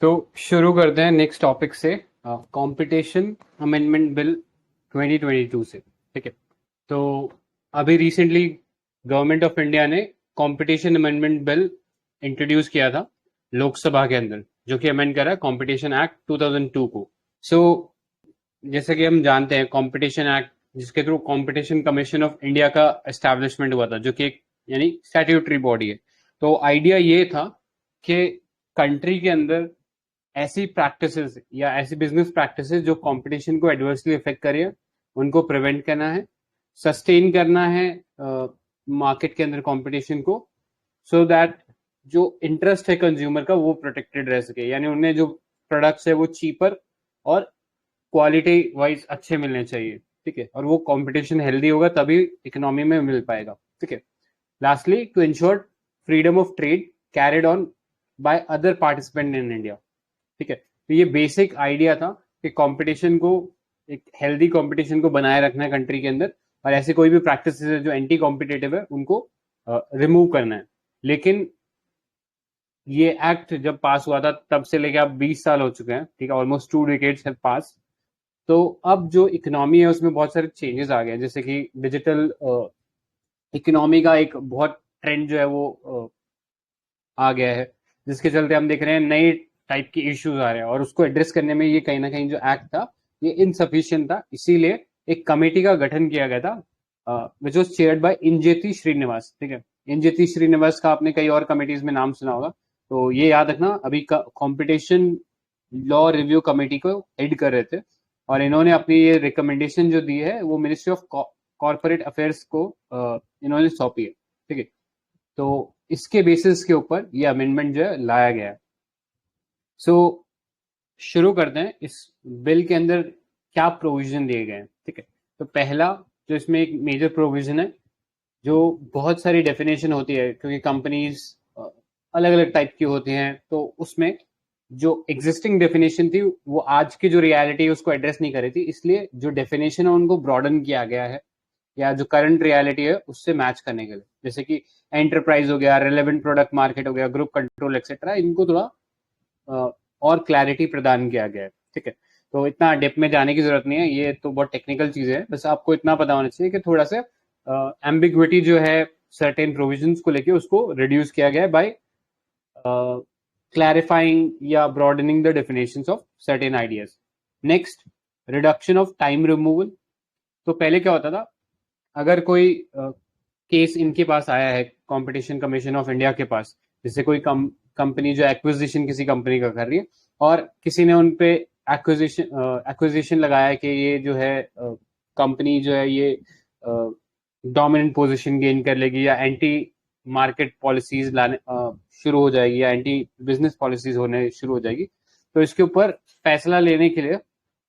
तो शुरू करते हैं नेक्स्ट टॉपिक से, कंपटीशन अमेंडमेंट बिल 2022 से। ठीक है, तो अभी रिसेंटली गवर्नमेंट ऑफ इंडिया ने कंपटीशन अमेंडमेंट बिल इंट्रोड्यूस किया था लोकसभा के अंदर, जो कि अमेंड करा कंपटीशन एक्ट 2002 को। सो जैसे कि हम जानते हैं कंपटीशन एक्ट, जिसके through competition commission of India का एस्टैब्लिशमेंट हुआ था, जो कि एक यानी स्टैट्यूटरी बॉडी है। तो आइडिया ये था कि कंट्री के अंदर ऐसी प्रैक्टिसेस या ऐसी बिजनेस प्रैक्टिसेस जो कंपटीशन को एडवर्सली इफेक्ट करे, उनको प्रिवेंट करना है, सस्टेन करना है मार्केट के अंदर कंपटीशन को, सो दैट जो इंटरेस्ट है कंज्यूमर का वो प्रोटेक्टेड रह सके, यानी उन्हें जो प्रोडक्ट्स है वो चीपर और क्वालिटी वाइज अच्छे मिलने चाहिए। ठीक है, और वो कंपटीशन हेल्दी होगा तभी इकोनॉमी में मिल पाएगा। ठीक है, lastly to ensure freedom of trade carried on by other participant in India. ठीक है, तो ये बेसिक आइडिया था कि कंपटीशन को, एक हेल्दी कंपटीशन को बनाए रखना है कंट्री के अंदर, और ऐसे कोई भी प्रैक्टिस है जो एंटी कॉम्पिटेटिव है उनको रिमूव करना है। लेकिन ये एक्ट जब पास हुआ था तब से लेके अब 20 साल हो चुके हैं। ठीक है, ऑलमोस्ट 2 डिकेड्स हैव पास। तो अब जो इकोनॉमी है उसमें बहुत सारे चेंजेस आ गए हैं, जैसे कि डिजिटल इकोनॉमी का एक बहुत ट्रेंड जो है वो आ गया है, जिसके चलते हम देख रहे हैं नए टाइप के इश्यूज आ रहे हैं, और उसको एड्रेस करने में ये कहीं ना कहीं जो एक्ट था ये इनसफिशियंट था। इसीलिए एक कमेटी का गठन किया गया था, which was chaired by Injeti Srinivas. ठीक है, इंजेती श्रीनिवास का आपने कई और कमेटीज में नाम सुना होगा, तो ये याद रखना। अभी कंपटीशन लॉ रिव्यू कमेटी को हेड कर रहे थे, और इन्होंने अपनी ये रिकमेंडेशन जो दी है वो मिनिस्ट्री ऑफ कॉर्पोरेट अफेयर्स को इन्होंने सौंपी है। ठीक है, तो इसके बेसिस के ऊपर ये अमेंडमेंट जो है लाया गया है। सो शुरू करते हैं इस बिल के अंदर क्या प्रोविजन दिए गए हैं। ठीक है, तो पहला जो इसमें एक मेजर प्रोविजन है, जो बहुत सारी डेफिनेशन होती है क्योंकि कंपनीज अलग अलग टाइप की होती हैं, तो उसमें जो एग्जिस्टिंग डेफिनेशन थी वो आज की जो रियलिटी है उसको एड्रेस नहीं कर रही थी, इसलिए जो डेफिनेशन है उनको ब्रॉडन किया गया है, या जो करंट रियलिटी है उससे मैच करने के लिए। जैसे कि एंटरप्राइज हो गया, रिलेवेंट प्रोडक्ट मार्केट हो गया, ग्रुप कंट्रोल एक्सेट्रा, इनको थोड़ा और क्लैरिटी प्रदान किया गया है। ठीक है, तो इतना डेप्थ में जाने की जरूरत नहीं है, ये तो बहुत टेक्निकल चीज है, बस आपको इतना पता होना चाहिए कि थोड़ा सा एम्बिग्विटी जो है सर्टेन प्रोविजंस को लेके उसको रिड्यूस किया गया है बाय क्लैरिफाइंग या broadening the definitions of certain ideas. Next, reduction of time removal. तो पहले क्या होता था, अगर कोई केस इनके पास आया है कंपटीशन कमीशन ऑफ इंडिया के पास, जैसे कोई कंपनी जो एक्विजिशन किसी कंपनी का कर रही है, और किसी ने उन पे एक्विजिशन लगाया कि ये जो है कंपनी जो है ये डोमिनेंट पोजीशन गेन कर लेगी, या एंटी मार्केट पॉलिसीज लाने शुरू हो जाएगी, या एंटी बिजनेस पॉलिसीज होने शुरू हो जाएगी, तो इसके ऊपर फैसला लेने के लिए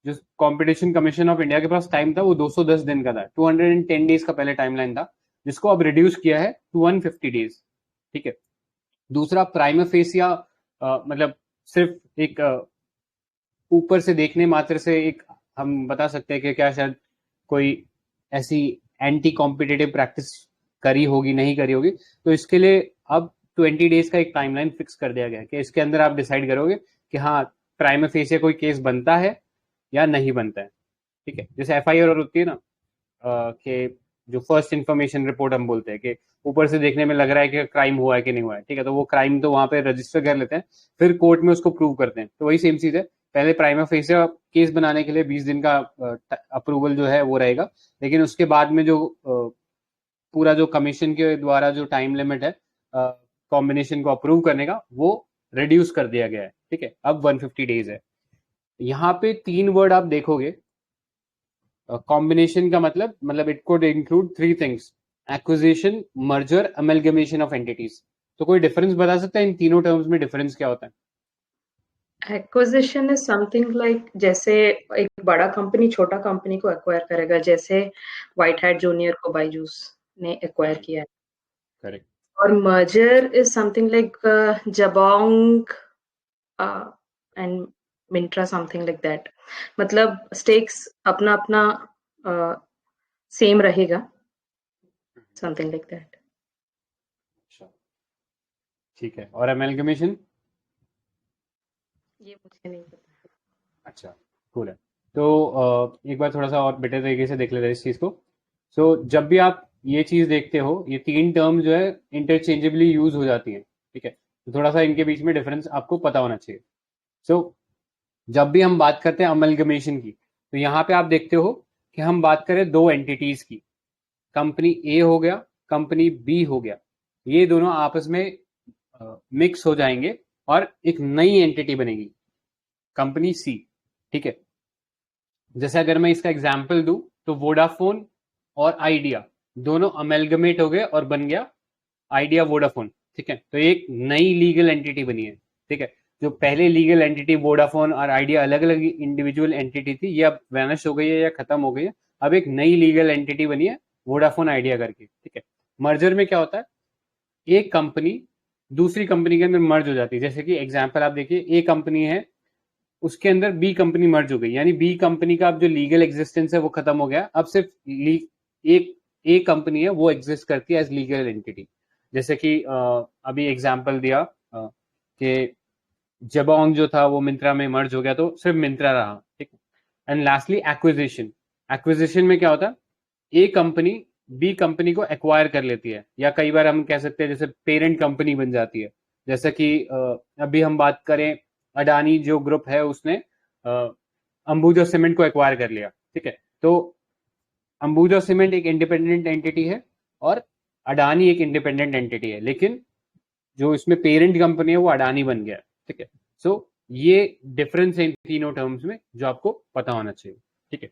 जो कंपटीशन कमीशन ऑफ इंडिया के पास टाइम था वो 210 दिन का था, 210 डेज का पहले टाइमलाइन था, जिसको अब रिड्यूस किया है टू 150 डेज। ठीक है, दूसरा प्राइमा फेसिया, मतलब सिर्फ एक ऊपर से देखने मात्र से एक हम बता सकते हैं कि क्या शायद कोई ऐसी एंटी कॉम्पिटेटिव प्रैक्टिस करी होगी, नहीं करी होगी, तो इसके लिए अब 20 डेज का एक टाइमलाइन फिक्स कर दिया गया कि इसके अंदर आप डिसाइड करोगे कि हाँ प्राइमा फेसिया कोई केस बनता है या नहीं बनता है। ठीक है, जैसे एफआईआर होती है ना, कि जो फर्स्ट इंफॉर्मेशन रिपोर्ट हम बोलते हैं कि ऊपर से देखने में लग रहा है कि क्राइम हुआ है कि नहीं हुआ है। ठीक है, तो वो क्राइम तो वहां पे रजिस्टर कर लेते हैं, फिर कोर्ट में उसको प्रूव करते हैं, तो वही सेम चीज है। पहले प्राइमा फेसिया केस बनाने के लिए 20 दिन का अप्रूवल जो है वो रहेगा, लेकिन उसके बाद में जो पूरा जो कमीशन के द्वारा जो टाइम लिमिट है कॉम्बिनेशन को अप्रूव करने का, वो रिड्यूस कर दिया गया है। ठीक है, अब 150 डेज है। यहाँ पे 3 वर्ड आप देखोगे, कॉम्बिनेशन का मतलब it could include 3 things: acquisition, merger, amalgamation of entities. तो कोई डिफरेंस बता सकता है इन तीनों टर्म्स में डिफरेंस क्या होता है? एक्विजिशन इज समथिंग लाइक जैसे एक बड़ा कंपनी छोटा कंपनी को एक्वायर करेगा, जैसे व्हाइट हैट जूनियर को बायजूस ने एक्वायर किया है। करेक्ट। और merger is something like Jabong and Myntra, something like that. मतलब स्टेक्स अपना अपना सेम रहेगा, समथिंग लाइक दैट। अच्छा, ठीक है, और अमेलगमेशन? ये मुझे नहीं पता। अच्छा, कूल है। तो एक बार थोड़ा सा और बेटर तरीके से देख लेते हैं इस चीज़ को। सो जब भी आप ये चीज़ देखते हो, ये तीन टर्म जो है इंटरचेंजेबली यूज हो जाती हैं, ठीक है। तो थोड़ा सा इनके बीच में डिफरेंस आपको पता होना चाहिए। सो जब भी हम बात करते हैं अमलगमेशन की, तो यहाँ पे आप देखते हो कि हम बात करें दो एंटिटीज की, कंपनी ए हो गया, कंपनी बी हो गया। ये दोनों आपस में मिक्स हो जाएंगे और एक नई एंटिटी बनेगी, कंपनी सी, ठीक है। जैसे अगर मैं इसका एग्जाम्पल दूं, तो वोडाफोन और आइडिया दोनों अमेलगमेट हो गए और बन गया आइडिया वोडाफोन, ठीक है। तो एक नई लीगल एंटिटी बनी है, ठीक है। जो पहले लीगल एंटिटी वोडाफोन और आइडिया अलग अलग इंडिविजुअल एंटिटी थी, ये अब वैनिश हो गई है या खत्म हो गई है। अब एक नई लीगल एंटिटी बनी है वोडाफोन आइडिया करके, ठीक है। मर्जर में क्या होता है, एक कंपनी दूसरी कंपनी के अंदर मर्ज हो जाती है। जैसे कि एग्जांपल आप देखिए, ए कंपनी है, उसके अंदर बी कंपनी मर्ज हो गई, यानी बी कंपनी का अब जो लीगल एग्जिस्टेंस है वो खत्म हो गया। अब सिर्फ एक ए कंपनी है वो एग्जिस्ट करती है एज लीगल एंटिटी। जैसे कि अभी एग्जांपल दिया कि जबोंग जो था वो मिंत्रा में मर्ज हो गया, तो सिर्फ मिंत्रा रहा, ठीक। And lastly acquisition. एक्विजिशन में क्या होता है, ए कंपनी बी कंपनी को एक्वायर कर लेती है, या कई बार हम कह सकते हैं जैसे पेरेंट कंपनी बन जाती है। जैसे कि अभी हम बात करें, अडानी जो ग्रुप है उसने अंबुजा सीमेंट को एक्वायर कर लिया, ठीक है। तो अंबुजा सीमेंट एक इंडिपेंडेंट एंटिटी है और अडानी एक इंडिपेंडेंट एंटिटी है, लेकिन जो इसमें पेरेंट कंपनी है वो अडानी बन गया, ठीक है। सो ये डिफरेंस है इन तीनों टर्म्स में जो आपको पता होना चाहिए, ठीक है।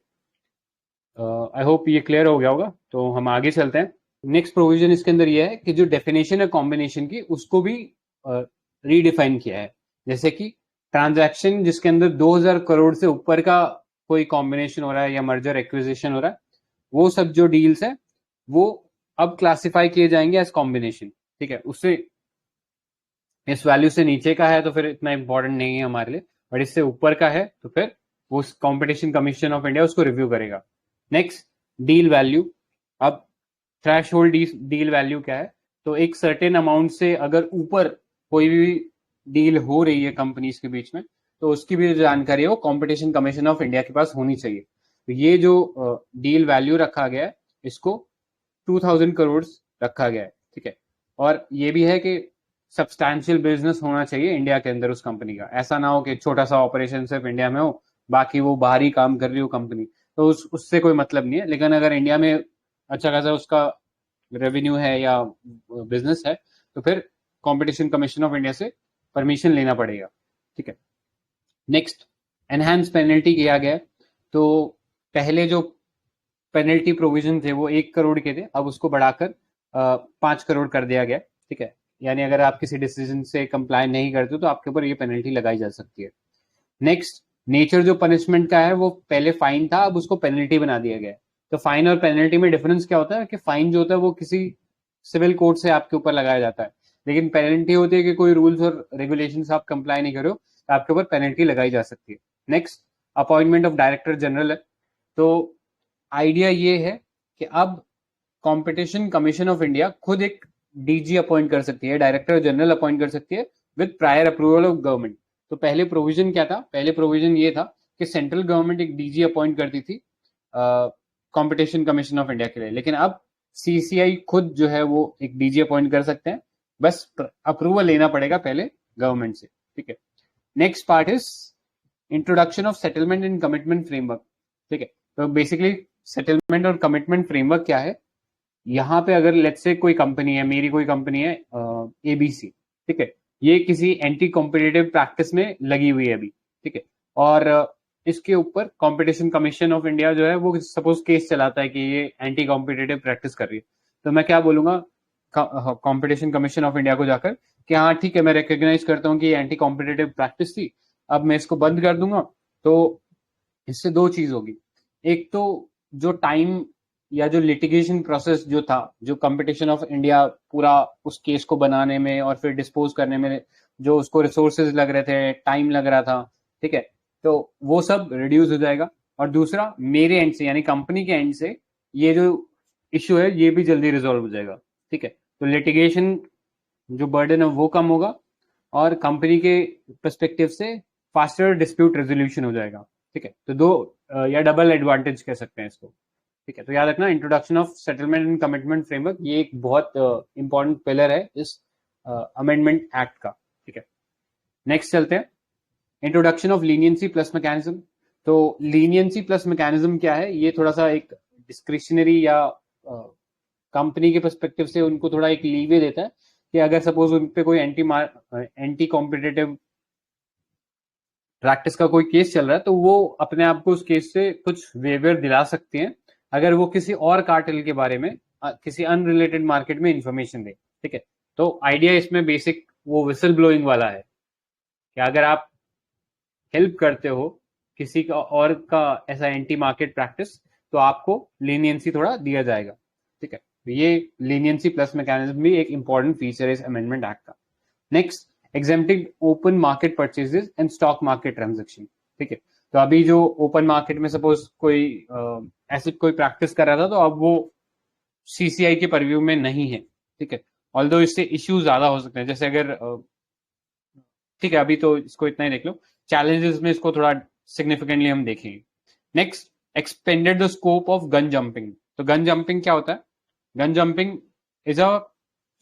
आई होप ये क्लियर हो गया होगा, तो हम आगे चलते हैं। नेक्स्ट प्रोविजन इसके अंदर ये है कि जो डेफिनेशन है कॉम्बिनेशन की, उसको भी रीडिफाइन किया है। जैसे कि ट्रांजैक्शन जिसके अंदर 2000 करोड़ से ऊपर का कोई कॉम्बिनेशन हो रहा है या मर्जर एक्विजिशन हो रहा है, वो सब जो डील्स है वो अब क्लासिफाई किए जाएंगे एज कॉम्बिनेशन, ठीक है। उससे इस वैल्यू से नीचे का है तो फिर इतना इंपॉर्टेंट नहीं है हमारे लिए, बट इससे ऊपर का है तो फिर वो कॉम्पिटिशन कमीशन ऑफ इंडिया उसको रिव्यू करेगा। Next, deal value. अब थ्रैश होल्ड डील वैल्यू क्या है, तो एक सर्टेन अमाउंट से अगर ऊपर कोई भी डील हो रही है कंपनीज के बीच में, तो उसकी भी जो जानकारी है वो कॉम्पिटिशन कमीशन ऑफ इंडिया के पास होनी चाहिए। तो ये जो डील वैल्यू रखा गया है, इसको 2000 करोड़ रखा गया है, ठीक है। और ये भी है कि सब्सटैंशियल बिजनेस होना चाहिए इंडिया के अंदर उस कंपनी का। ऐसा ना हो कि छोटा सा ऑपरेशन सिर्फ इंडिया में हो, बाकी वो बाहर ही काम कर रही हो कंपनी, तो उससे कोई मतलब नहीं है। लेकिन अगर इंडिया में अच्छा खासा उसका रेवेन्यू है या बिजनेस है, तो फिर कंपटीशन कमीशन ऑफ इंडिया से परमिशन लेना पड़ेगा, ठीक है। नेक्स्ट, एनहांस पेनल्टी किया गया। तो पहले जो पेनल्टी प्रोविजन थे वो 1 करोड़ के थे, अब उसको बढ़ाकर 5 करोड़ कर दिया गया, ठीक है। यानी अगर आप किसी डिसीजन से कंप्लाई नहीं करते हो तो आपके ऊपर ये पेनल्टी लगाई जा सकती है। नेक्स्ट, नेचर जो पनिशमेंट का है वो पहले फाइन था, अब उसको पेनल्टी बना दिया गया है। तो फाइन और पेनल्टी में डिफरेंस क्या होता है कि फाइन जो होता है वो किसी सिविल कोर्ट से आपके ऊपर लगाया जाता है, लेकिन पेनल्टी होती है कि कोई रूल्स और रेगुलेशंस आप कंप्लाई नहीं करो तो आपके ऊपर पेनल्टी लगाई जा सकती है। Next, appointment of director general है। तो आइडिया ये है कि अब कंपटीशन कमीशन ऑफ इंडिया खुद एक डीजी अपॉइंट कर सकती है, डायरेक्टर जनरल अपॉइंट कर सकती है with prior approval of government. तो पहले प्रोविजन क्या था, पहले प्रोविजन ये था कि सेंट्रल गवर्नमेंट एक डीजी अपॉइंट करती थी कंपटीशन कमीशन ऑफ इंडिया के लिए, लेकिन अब सीसीआई खुद जो है वो एक डीजी अपॉइंट कर सकते हैं, बस अप्रूवल लेना पड़ेगा पहले गवर्नमेंट से, ठीक है। Next part is introduction of settlement and commitment framework, ठीक है। तो बेसिकली सेटलमेंट और कमिटमेंट फ्रेमवर्क क्या है, यहाँ पे अगर लेट्स से कोई कंपनी है, मेरी कोई कंपनी है एबीसी, ठीक है, ये किसी एंटी कॉम्पिटिटिव प्रैक्टिस में लगी हुई है अभी, ठीक है। और इसके ऊपर कंपटीशन कमीशन ऑफ इंडिया जो है वो सपोज केस चलाता है कि ये एंटी कॉम्पिटिटिव प्रैक्टिस कर रही है, तो मैं क्या बोलूंगा कंपटीशन कमीशन ऑफ इंडिया को जाकर कि हाँ ठीक है, मैं रिकॉग्नाइज करता हूँ कि ये एंटी कॉम्पिटिटिव प्रैक्टिस थी, अब मैं इसको बंद कर दूंगा। तो इससे दो चीज होगी, एक तो जो टाइम या जो लिटिगेशन प्रोसेस जो था, जो कंपटीशन ऑफ इंडिया पूरा उस केस को बनाने में और फिर डिस्पोज करने में जो उसको रिसोर्सेज लग रहे थे, टाइम लग रहा था, ठीक है, तो वो सब रिड्यूस हो जाएगा। और दूसरा, मेरे एंड से यानी कंपनी के एंड से ये जो इश्यू है ये भी जल्दी रिजोल्व हो जाएगा, ठीक है। तो लिटिगेशन जो बर्डन है वो कम होगा और कंपनी के पर्सपेक्टिव से फास्टर डिस्प्यूट रेजोल्यूशन हो जाएगा, ठीक है। तो दो या डबल एडवांटेज कह सकते हैं इसको, ठीक है। तो याद रखना introduction of settlement and commitment framework ये एक बहुत इंपॉर्टेंट पिलर है इस अमेंडमेंट एक्ट का, ठीक है। नेक्स्ट चलते हैं, introduction of leniency plus mechanism. तो लीनियंसी प्लस मैकेनिज्म क्या है, ये थोड़ा सा एक डिस्क्रिशनरी या कंपनी के पर्सपेक्टिव से उनको थोड़ा एक लीवे देता है कि अगर सपोज उन पे कोई एंटी कॉम्पिटिटिव प्रैक्टिस का कोई केस चल रहा है तो वो अपने आप को उस केस से कुछ वेवर दिला सकती हैं अगर वो किसी और कार्टेल के बारे में किसी अनरिलेटेड मार्केट में इंफॉर्मेशन दे, ठीक है। तो आइडिया इसमें बेसिक वो विसल ब्लोइंग वाला है कि अगर आप हेल्प करते हो किसी का और का ऐसा एंटी मार्केट प्रैक्टिस तो आपको लीनियंसी थोड़ा दिया जाएगा, ठीक है। ये लीनियंसी प्लस मैकेनिज्म भी एक इंपॉर्टेंट फीचर है इस अमेंडमेंट एक्ट का। Next, exempting open market purchases and stock market transaction, ठीक है। तो अभी जो ओपन मार्केट में सपोज कोई ऐसी कोई प्रैक्टिस कर रहा था तो अब वो सीसीआई के परव्यू में नहीं है, ठीक है। ऑल्दो इससे इश्यूज ज्यादा हो सकते हैं, जैसे अगर ठीक है अभी तो इसको इतना ही देख लो, चैलेंजेस में इसको थोड़ा सिग्निफिकेंटली हम देखेंगे। Next, expanded the scope of gun jumping. तो गन जंपिंग क्या होता है? Gun jumping is a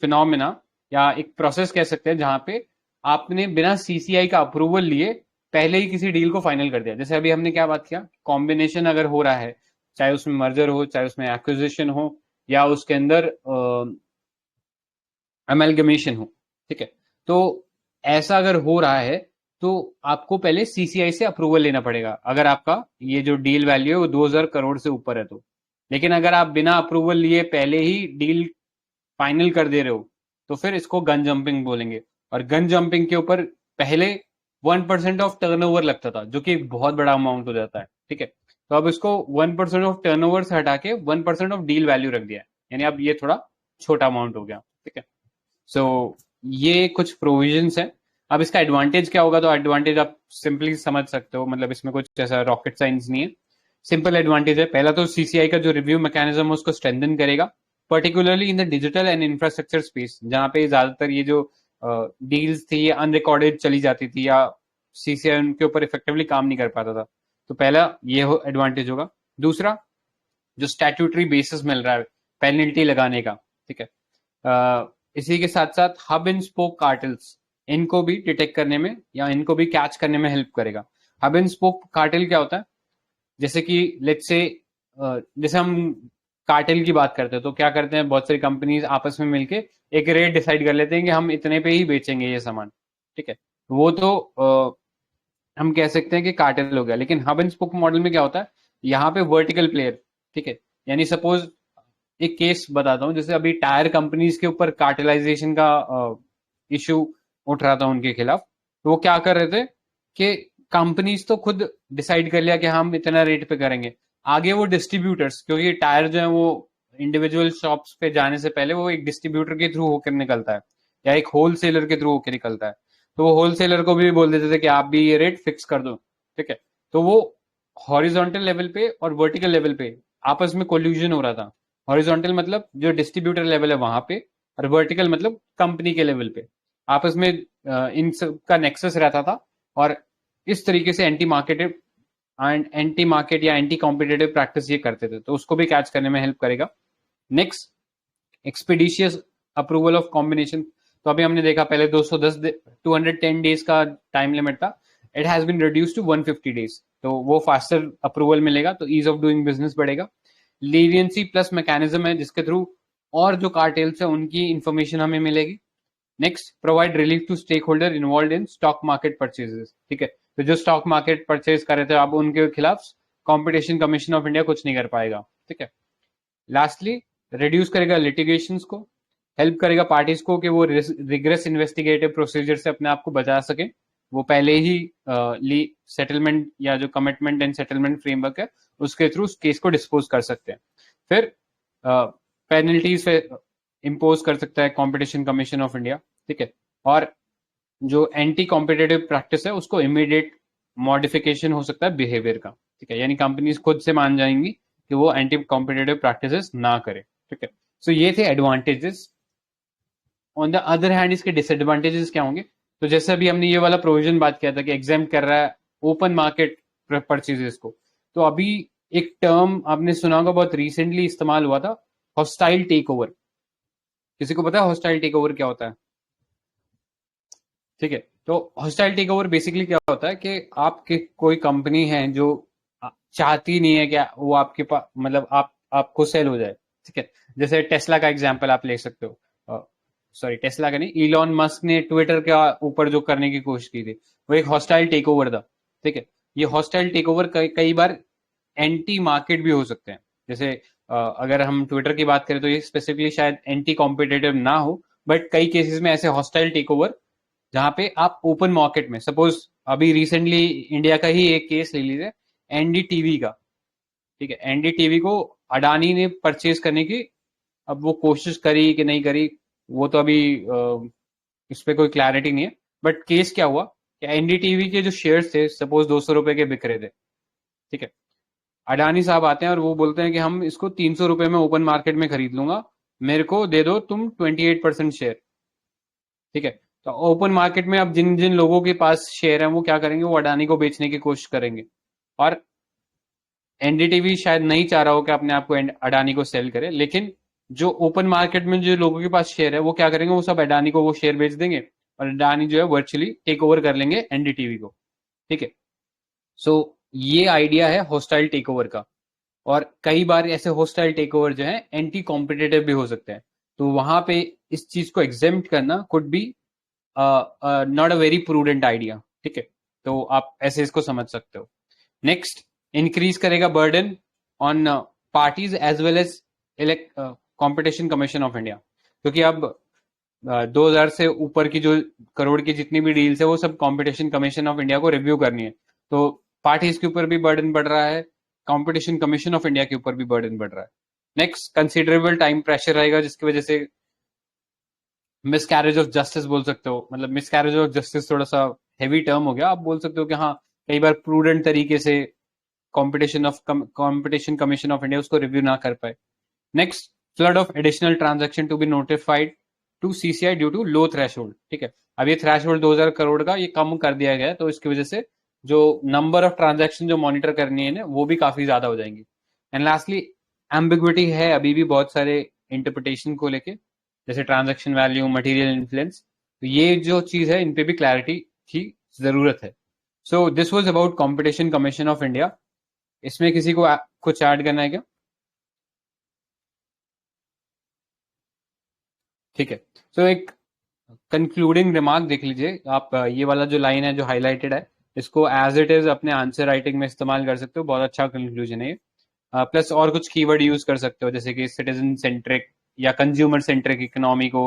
phenomena या एक प्रोसेस कह सकते हैं जहां पे आपने बिना सीसीआई का अप्रूवल लिए पहले ही किसी डील को फाइनल कर दिया। जैसे अभी हमने क्या बात किया, कॉम्बिनेशन अगर हो रहा है, चाहे उसमें मर्जर हो, चाहे उसमें एक्विजिशन हो, या उसके अंदर अमेलगमेशन हो, ठीक है। तो ऐसा अगर हो रहा है तो आपको पहले सीसीआई से अप्रूवल लेना पड़ेगा अगर आपका ये जो डील वैल्यू है वो 2000 करोड़ से ऊपर है तो। लेकिन अगर आप बिना अप्रूवल लिए पहले ही डील फाइनल कर दे रहे हो तो फिर इसको गन जंपिंग बोलेंगे। और गन जंपिंग के ऊपर पहले 1% ऑफ टर्नओवर लगता था जो कि एक बहुत बड़ा अमाउंट हो जाता है, ठीक है। तो अब इसको 1% ऑफ टर्नओवर से हटा के 1% ऑफ डील वैल्यू रख दिया है, यानी अब ये थोड़ा छोटा अमाउंट हो गया, ठीक है। सो ये कुछ प्रोविजंस है। अब इसका एडवांटेज क्या होगा, तो एडवांटेज आप सिंपली समझ सकते हो, मतलब इसमें कुछ ऐसा रॉकेट साइंस नहीं है, सिंपल एडवांटेज है। पहला तो सीसीआई का जो रिव्यू मैकेनिज्म है उसको स्ट्रेंथन करेगा, particularly in the digital and infrastructure space, जहां पे ज्यादातर ये जो डील्स थी ये अनरिकॉर्डेड चली जाती थी या सीसीआई उनके ऊपर इफेक्टिवली काम नहीं कर पाता था। तो पहला ये एडवांटेज होगा। दूसरा, जो स्टैट्यूटरी बेसिस मिल रहा है पेनल्टी लगाने का, ठीक है। इसी के साथ साथ हब एंड स्पोक कार्टेल्स, इनको भी डिटेक्ट करने में या इनको भी कैच करने में हेल्प करेगा। हब एंड स्पोक कार्टेल क्या होता है, जैसे कि लेट्स से जैसे हम कार्टेल की बात करते हैं तो क्या करते हैं, बहुत सारी कंपनीज आपस में मिलके एक रेट डिसाइड कर लेते हैं कि हम इतने पे ही बेचेंगे ये सामान, ठीक है। वो तो हम कह सकते हैं कि कार्टेल हो गया। लेकिन हब एंड स्पोक मॉडल में क्या होता है, यहाँ पे वर्टिकल प्लेयर, ठीक है। यानी सपोज एक केस बताता हूँ, जैसे अभी टायर कंपनीज के ऊपर कार्टेलाइजेशन का इशू उठ रहा था उनके खिलाफ, तो वो क्या कर रहे थे कि कंपनीज तो खुद डिसाइड कर लिया कि हम इतना रेट पे करेंगे, आगे वो डिस्ट्रीब्यूटर्स, क्योंकि टायर जो है वो इंडिविजुअल शॉप्स पे जाने से पहले वो एक डिस्ट्रीब्यूटर के थ्रू होकर निकलता है या एक होलसेलर के थ्रू होकर निकलता है, तो वो होलसेलर को भी बोल देते थे कि आप भी ये रेट फिक्स कर दो, ठीक है। तो वो हॉरिजॉन्टल लेवल पे और वर्टिकल लेवल पे आपस में कोल्यूजन हो रहा था। हॉरिजॉन्टल मतलब जो डिस्ट्रीब्यूटर लेवल है वहां पे, और वर्टिकल मतलब कंपनी के लेवल पे आपस में इन सब का नेक्सस रहता था। और इस तरीके से एंटी मार्केट या एंटी कॉम्पिटेटिव प्रैक्टिस ये करते थे, तो उसको भी कैच करने में हेल्प करेगा। Next, expeditious approval of combination. तो अभी हमने देखा पहले 210 डेज का टाइम लिमिट था, it has been reduce to 150 days, तो वो फास्टर अप्रूवल मिलेगा, तो ईज ऑफ डूइंग बिजनेस बढ़ेगा। लीनियंसी प्लस मैकेनिज्म है जिसके थ्रू और जो कार्टेल्स है उनकी इंफॉर्मेशन हमें मिलेगी। Next, provide relief to stakeholder involve in stock market purchases, ठीक है। तो जो स्टॉक मार्केट परचेज कर रहे थे अब उनके खिलाफ कॉम्पिटिशन कमीशन ऑफ इंडिया कुछ नहीं कर पाएगा, ठीक है। लास्टली, रिड्यूस करेगा लिटिगेशंस को, हेल्प करेगा पार्टीज को कि वो रिग्रेस इन्वेस्टिगेटिव प्रोसीजर से अपने आप को बचा सके, वो पहले ही सेटलमेंट या जो कमिटमेंट एंड सेटलमेंट फ्रेमवर्क है उसके थ्रू केस को डिस्पोज कर सकते हैं। फिर पेनल्टीज इम्पोज कर सकता है कॉम्पिटिशन कमीशन ऑफ इंडिया, ठीक है। और जो एंटी कॉम्पिटेटिव प्रैक्टिस है उसको इमीडिएट मॉडिफिकेशन हो सकता है बिहेवियर का, ठीक है। यानी कंपनीज खुद से मान जाएंगी कि वो एंटी कॉम्पिटेटिव प्रैक्टिसेस ना करे, ठीक है। सो ये थे advantages. On the other hand इसके डिसएडवांटेजेस क्या होंगे, तो जैसे अभी हमने ये वाला प्रोविजन बात किया था कि एग्जाम कर रहा है ओपन मार्केट परचेजेस को, तो अभी एक टर्म आपने सुना होगा बहुत रिसेंटली इस्तेमाल हुआ था, हॉस्टाइल टेक ओवर। किसी को पता है हॉस्टाइल टेक ओवर क्या होता है? ठीक है, तो हॉस्टाइल टेक ओवर बेसिकली क्या होता है कि आपके कोई कंपनी है जो चाहती नहीं है कि वो आपके पास मतलब आपको सेल हो जाए। ठीक है, जैसे टेस्ला का एग्जांपल आप ले सकते हो। सॉरी, टेस्ला का नहीं, इलॉन मस्क ने ट्विटर के ऊपर जो करने की कोशिश की थी वो एक हॉस्टाइल टेक ओवर था। ठीक है, ये हॉस्टाइल टेक ओवर कई बार एंटी मार्केट भी हो सकते हैं। जैसे अगर हम ट्विटर की बात करें तो ये स्पेसिफिकली शायद एंटी कॉम्पिटेटिव ना हो, बट कई केसेस में ऐसे हॉस्टाइल टेक ओवर जहां पे आप ओपन मार्केट में, सपोज अभी रिसेंटली इंडिया का ही एक केस ले लीजिए, एनडीटीवी का। ठीक है, एनडीटीवी को अडानी ने परचेज करने की, अब वो कोशिश करी कि नहीं करी वो तो अभी इस पे कोई क्लैरिटी नहीं है, बट केस क्या हुआ कि एनडीटीवी के जो शेयर्स थे सपोज 200 रुपए के बिक रहे थे। ठीक है, अडानी साहब आते हैं और वो बोलते हैं कि हम इसको 300 रुपए में ओपन मार्केट में खरीद लूंगा, मेरे को दे दो तुम 28% शेयर। ठीक है, तो ओपन मार्केट में अब जिन जिन लोगों के पास शेयर है वो क्या करेंगे, वो अडानी को बेचने की कोशिश करेंगे। और एनडीटीवी शायद नहीं चाह रहा हो कि अपने आप को अडानी को सेल करे, लेकिन जो ओपन मार्केट में जो लोगों के पास शेयर है वो क्या करेंगे, वो सब अडानी को वो शेयर बेच देंगे और अडानी जो है वर्चुअली टेक ओवर कर लेंगे एनडीटीवी को। ठीक है, सो ये आइडिया है हॉस्टाइल टेक ओवर का। और कई बार ऐसे हॉस्टाइल टेक ओवर जो है एंटी कॉम्पिटेटिव भी हो सकते हैं, तो वहां पे इस चीज को एग्जेम्प्ट करना could be not a very prudent idea. ठीक है, तो आप ऐसे इसको समझ सकते हो। नेक्स्ट, इंक्रीज करेगा burden on parties as well as competition commission of India, क्योंकि अब 2000 से ऊपर की जो करोड़ की जितनी भी डील्स है वो सब कंपटीशन कमीशन ऑफ इंडिया को रिव्यू करनी है। तो पार्टीज के ऊपर भी बर्डन बढ़ रहा है, कंपटीशन कमीशन ऑफ इंडिया के ऊपर भी बर्डन बढ़ रहा है। नेक्स्ट, कंसिडरेबल टाइम प्रेशर रहेगा जिसकी वजह से मिसकैरेज ऑफ जस्टिस बोल सकते हो, मतलब मिसकैरेज ऑफ जस्टिस थोड़ा सा हैवी टर्म हो गया, आप बोल सकते हो कि हाँ कई बार प्रूडेंट तरीके से कंपटीशन कमीशन ऑफ इंडिया उसको रिव्यू ना कर पाए। Next, flood of additional transaction to be notified to CCI due to low threshold. ठीक है, अब ये थ्रेशोल्ड 2000 करोड़ का ये कम कर दिया गया है, तो इसकी वजह से जो नंबर ऑफ ट्रांजैक्शन जो मॉनिटर करनी है ना वो भी काफी ज्यादा हो जाएंगी। एंड लास्टली, एम्बिग्विटी है अभी भी बहुत सारे इंटरप्रिटेशन को लेके, जैसे ट्रांजैक्शन वैल्यू, मटेरियल इन्फ्लुएंस, तो ये जो चीज है इन पे भी क्लैरिटी की जरूरत है। So this was about competition commission of India. इसमें किसी को कुछ ऐड करना है क्या? ठीक है, तो एक कंक्लूडिंग रिमार्क देख लीजिए आप, ये वाला जो लाइन है जो हाईलाइटेड है इसको एज इट इज अपने आंसर राइटिंग में इस्तेमाल कर सकते हो, बहुत अच्छा कंक्लूजन है ये। प्लस और कुछ कीवर्ड यूज कर सकते हो जैसे कि सिटीजन सेंट्रिक या कंज्यूमर सेंट्रिक इकोनॉमी को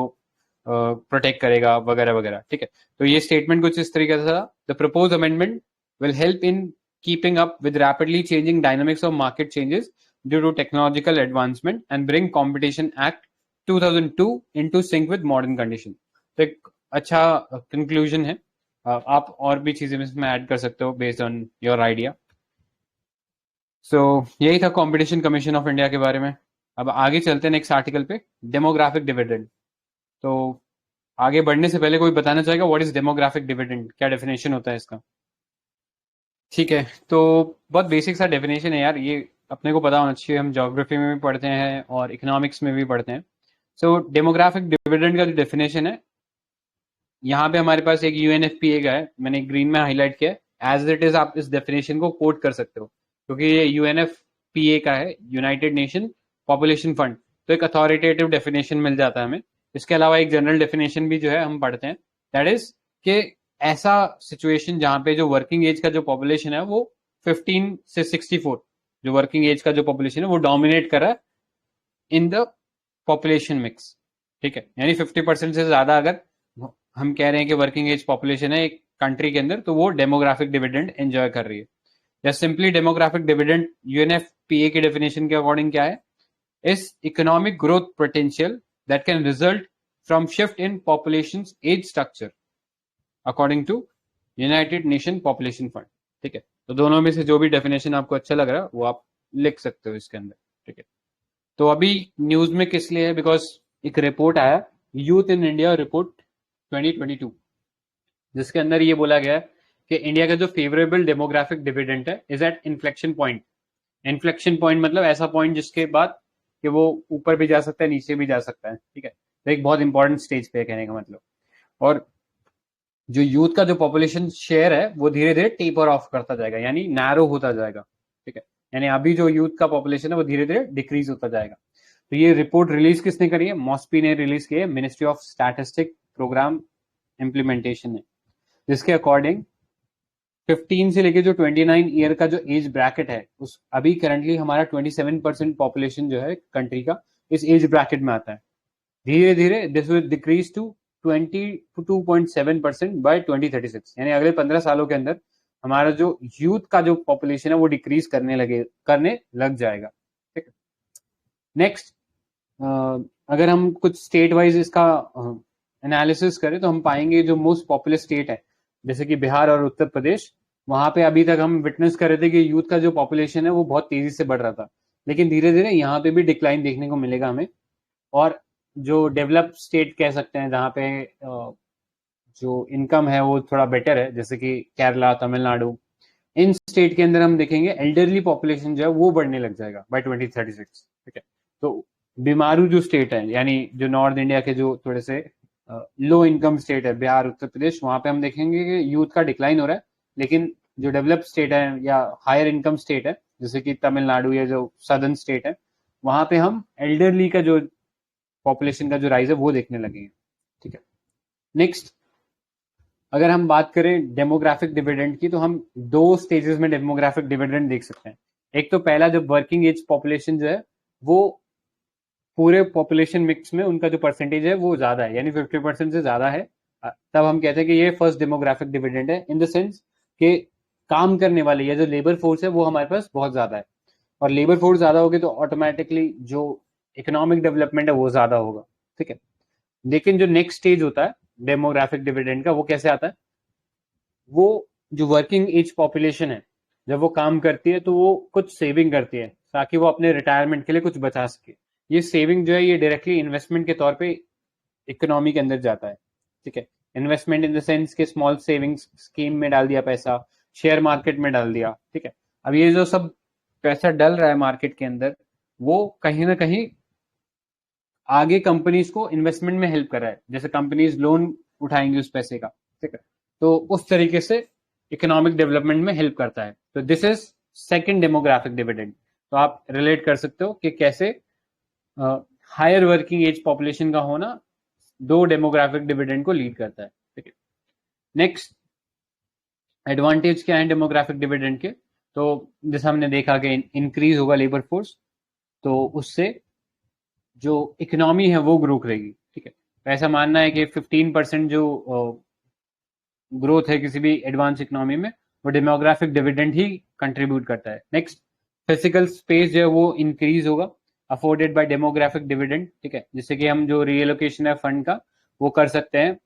प्रोटेक्ट करेगा वगैरह वगैरह। ठीक है, तो ये स्टेटमेंट कुछ इस तरीके से था, the propose amendment will help in keeping up with rapidly changing dynamics of market changes due to technological advancement and bring competition act 2002 into sync with modern condition. तो एक अच्छा कंक्लूजन है। आप और भी चीजें इसमें ऐड कर सकते हो बेस्ड ऑन योर आइडिया। सो यही था कंपटीशन कमीशन ऑफ इंडिया के बारे में। अब आगे चलते हैं नेक्स्ट आर्टिकल पे, डेमोग्राफिक डिविडेंड। तो आगे बढ़ने से पहले कोई बताना चाहेगा व्हाट इज डेमोग्राफिक डिविडेंड, क्या डेफिनेशन होता है इसका? ठीक है, तो बहुत बेसिक सा डेफिनेशन है यार, ये अपने को पता होना चाहिए, हम ज्योग्राफी में भी पढ़ते हैं और इकोनॉमिक्स में भी पढ़ते हैं। सो डेमोग्राफिक डिविडेंड का जो डेफिनेशन है, यहाँ पे हमारे पास एक यूएनएफपीए का है, मैंने ग्रीन में हाईलाइट किया है, एज इट इज आप इस डेफिनेशन को कोट कर सकते हो क्योंकि ये यूएनएफपीए का है, यूनाइटेड नेशन पॉपुलेशन फंड, तो एक अथॉरिटेटिव डेफिनेशन मिल जाता है हमें। इसके अलावा एक जनरल डेफिनेशन भी जो है हम पढ़ते हैं, दैट इज कि ऐसा सिचुएशन जहाँ पे जो वर्किंग एज का जो पॉपुलेशन है वो 15 से 64, जो वर्किंग एज का जो पॉपुलेशन है वो डोमिनेट कर रहा है इन द पॉपुलेशन मिक्स। ठीक है, यानी 50% से ज्यादा अगर हम कह रहे हैं कि वर्किंग एज पॉपुलेशन है एक कंट्री के अंदर, तो वो डेमोग्राफिक डिविडेंड एंजॉय कर रही है। या सिंपली डेमोग्राफिक डिविडेंड यूएनएफपीए की डेफिनेशन के अकॉर्डिंग क्या है, is economic growth potential that can result from shift in population age structure according to United Nation Population Fund. ठीक है, तो दोनों में से जो भी डेफिनेशन आपको अच्छा लग रहा है वो आप लिख सकते हो इसके अंदर। ठीक है, तो अभी न्यूज में किस लिए है, बिकॉज एक रिपोर्ट आया, यूथ इन इंडिया रिपोर्ट 2022। जिसके अंदर ये बोला गया है कि इंडिया का जो फेवरेबल डेमोग्राफिक डिविडेंड है is at inflection point. Inflection point मतलब ऐसा पॉइंट जिसके बाद कि वो ऊपर भी जा सकता है, नीचे भी जा सकता है, ठीक है। तो एक बहुत इंपॉर्टेंट स्टेज पे है कहने का मतलब। और जो यूथ का जो पॉपुलेशन शेयर है वो धीरे धीरे टेपर ऑफ करता जाएगा, यानी नैरो होता जाएगा, ठीक है। यानी अभी जो यूथ का पॉपुलेशन है वो धीरे धीरे डिक्रीज होता जाएगा। तो ये रिपोर्ट रिलीज किसने करी है? मॉस्पी ने रिलीज की है, Ministry of Statistic Programme Implementation है, जिसके अकॉर्डिंग 15 से लेके जो 29 ईयर का जो एज ब्रैकेट है उस अभी करंटली हमारा 27% पॉपुलेशन जो है कंट्री का इस एज ब्रैकेट में आता है। धीरे धीरे this will decrease to 22.7% by 2036, यानी अगले 15 सालों के अंदर हमारा जो यूथ का जो पॉपुलेशन है वो डिक्रीज करने लग जाएगा, ठीक है। नेक्स्ट, अगर हम कुछ स्टेट वाइज इसका एनालिसिस करें तो हम पाएंगे जो मोस्ट पॉपुलर स्टेट है जैसे कि बिहार और उत्तर प्रदेश, वहां पे अभी तक हम विटनेस कर रहे थे कि यूथ का जो पॉपुलेशन है वो बहुत तेजी से बढ़ रहा था, लेकिन धीरे धीरे यहाँ पे भी डिक्लाइन देखने को मिलेगा हमें। और जो डेवलप स्टेट कह सकते हैं जहाँ पे जो इनकम है वो थोड़ा बेटर है जैसे कि केरला, तमिलनाडु, इन स्टेट के अंदर हम देखेंगे एल्डरली पॉपुलेशन जो है वो बढ़ने लग जाएगा बाय 2036, ठीक है। तो बीमारू जो स्टेट है यानी जो नॉर्थ इंडिया के जो थोड़े से लो इनकम स्टेट है बिहार, उत्तर प्रदेश, वहां पे हम देखेंगे कि यूथ का डिक्लाइन हो रहा है, लेकिन जो डेवलप स्टेट है या हायर इनकम स्टेट है जैसे कि तमिलनाडु या जो सदर्न स्टेट है वहां पे हम एल्डरली का जो पॉपुलेशन का जो राइज है वो देखने लगेंगे, ठीक है। नेक्स्ट, अगर हम बात करें डेमोग्राफिक डिविडेंड की तो हम दो स्टेजेस में डेमोग्राफिक डिविडेंड देख सकते हैं। एक तो पहला जो वर्किंग एज पॉपुलेशन जो है वो पूरे पॉपुलेशन मिक्स में उनका जो परसेंटेज है वो ज्यादा है, यानी 50% से ज्यादा है, तब हम कहते हैं कि ये फर्स्ट डेमोग्राफिक डिविडेंड है, इन द सेंस कि काम करने वाले या जो लेबर फोर्स है वो हमारे पास बहुत ज्यादा है, और लेबर फोर्स ज्यादा होगी तो ऑटोमेटिकली जो इकोनॉमिक डेवलपमेंट है वो ज्यादा होगा, ठीक है। लेकिन जो नेक्स्ट स्टेज होता है डेमोग्राफिक डिविडेंड का वो कैसे आता है? वो जो वर्किंग एज पॉपुलेशन है जब वो काम करती है तो वो कुछ सेविंग करती है ताकि वो अपने रिटायरमेंट के लिए कुछ बचा सके। ये सेविंग जो है ये डायरेक्टली इन्वेस्टमेंट के तौर पे इकोनॉमी के अंदर जाता है, ठीक है। इन्वेस्टमेंट इन द सेंस के स्मॉल सेविंग्स स्कीम में डाल दिया पैसा, शेयर मार्केट में डाल दिया, ठीक है। अब ये जो सब पैसा डल रहा है मार्केट के अंदर वो कहीं ना कहीं आगे कंपनीज को इन्वेस्टमेंट में हेल्प कर रहा है, जैसे कंपनीज लोन उठाएंगी उस पैसे का, ठीक है। तो उस तरीके से इकोनॉमिक डेवलपमेंट में हेल्प करता है। तो this is second demographic dividend. तो आप रिलेट कर सकते हो कि कैसे हायर वर्किंग एज पॉपुलेशन का होना दो डेमोग्राफिक डिविडेंड को लीड करता है, ठीक है। नेक्स्ट, एडवांटेज क्या है डेमोग्राफिक डिविडेंड के? तो जैसे हमने देखा कि इंक्रीज होगा लेबर फोर्स, तो उससे जो इकोनॉमी है वो ग्रो करेगी, ठीक है। तो ऐसा मानना है कि 15% जो ग्रोथ है किसी भी एडवांस इकोनॉमी में वो डेमोग्राफिक डिविडेंड ही कंट्रीब्यूट करता है। नेक्स्ट, फिजिकल स्पेस जो है वो इंक्रीज होगा अफोर्डेड बाय डेमोग्राफिक डिविडेंड, ठीक है, जिससे कि हम जो रीएलोकेशन है फंड का वो कर सकते हैं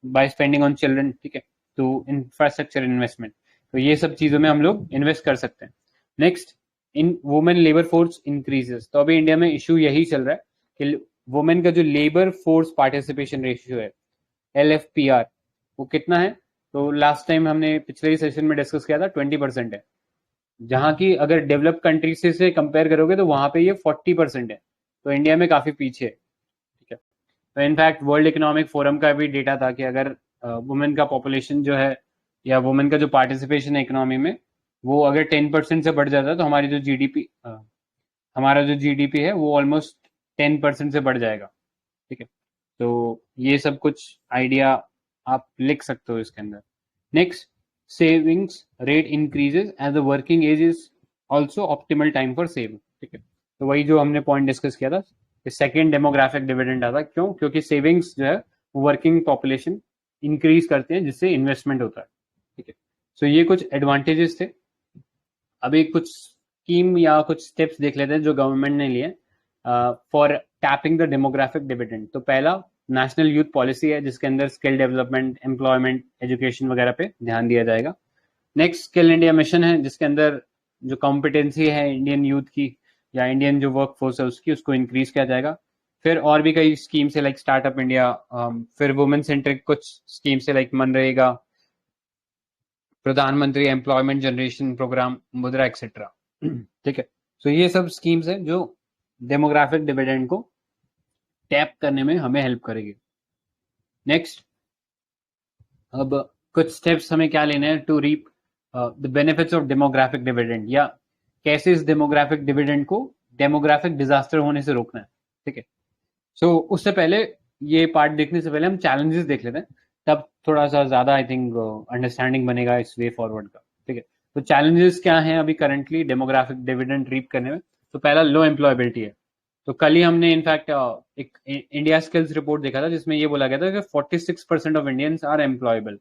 बाय स्पेंडिंग ऑन चिल्ड्रन, ठीक है, टू इंफ्रास्ट्रक्चर इन्वेस्टमेंट। तो ये सब चीजों में हम लोग इन्वेस्ट कर सकते हैं। नेक्स्ट, इन वुमेन लेबर फोर्स इंक्रीजेस। तो अभी इंडिया में इशू यही चल रहा है कि वुमेन का जो लेबर फोर्स पार्टिसिपेशन रेशियो है LFPR वो कितना है? तो लास्ट टाइम हमने पिछले ही सेशन में डिस्कस किया था 20% है, जहां की अगर डेवलप कंट्री से कंपेयर करोगे तो वहां पे ये 40% है। तो इंडिया में काफी पीछे है, ठीक है। तो इनफैक्ट वर्ल्ड इकोनॉमिक फोरम का भी डेटा था कि अगर वुमेन का पॉपुलेशन जो है या वुमेन का जो पार्टिसिपेशन है इकोनॉमी में वो अगर 10% से बढ़ जाता है तो हमारा जो जीडीपी है वो ऑलमोस्ट 10% से बढ़ जाएगा, ठीक है। तो ये सब कुछ आइडिया आप लिख सकते हो इसके अंदर। Next, savings rate increases as the working age is also optimal time for saving, ठीक है। तो वही जो हमने पॉइंट डिस्कस किया था, सेकेंड डेमोग्राफिक डिविडेंड आता। क्यों? क्योंकि सेविंग्स जो है वर्किंग पॉपुलेशन इंक्रीज करते हैं जिससे इन्वेस्टमेंट होता है, ठीक है। सो ये कुछ एडवांटेजेस थे। अभी कुछ स्कीम या कुछ स्टेप्स देख लेते हैं जो गवर्नमेंट ने लिए for tapping the demographic dividend. तो पहला नेशनल यूथ पॉलिसी है जिसके अंदर स्किल डेवलपमेंट, एम्प्लॉयमेंट, एजुकेशन वगैरह पे ध्यान दिया जाएगा। नेक्स्ट, स्किल इंडिया मिशन है जिसके अंदर जो कॉम्पिटेंसी है इंडियन यूथ की या इंडियन जो वर्क फोर्स है उसकी उसको इंक्रीज किया जाएगा। फिर और भी कई स्कीम से लाइक स्टार्टअप इंडिया, फिर वुमेन सेंट्रिक कुछ स्कीम से लाइक मनरेगा, प्रधानमंत्री एम्प्लॉयमेंट जनरेशन प्रोग्राम, मुद्रा एक्सेट्रा। ठीक है, तो ये सब स्कीम्स हैं जो डेमोग्राफिक डिविडेंड को टैप करने में हमें हेल्प करेगी। नेक्स्ट, अब कुछ स्टेप्स हमें क्या लेने हैं to reap the benefits of demographic dividend, या कैसे इस डेमोग्राफिक डिविडेंड को डेमोग्राफिक डिजास्टर होने से रोकना है। ठीक है, सो उससे पहले ये पार्ट देखने से पहले हम चैलेंजेस देख लेते हैं, तब थोड़ा सा ज्यादा आई थिंक अंडरस्टैंडिंग बनेगा इस वे फॉरवर्ड का। ठीक है, तो चैलेंजेस क्या हैं अभी करंटली डेमोग्राफिक डिविडेंड रीप करने में? तो पहला लो एम्प्लॉयबिलिटी है। तो कल ही हमने इनफैक्ट एक इंडिया स्किल्स रिपोर्ट देखा था जिसमें ये बोला गया था कि 46% of Indians are employable.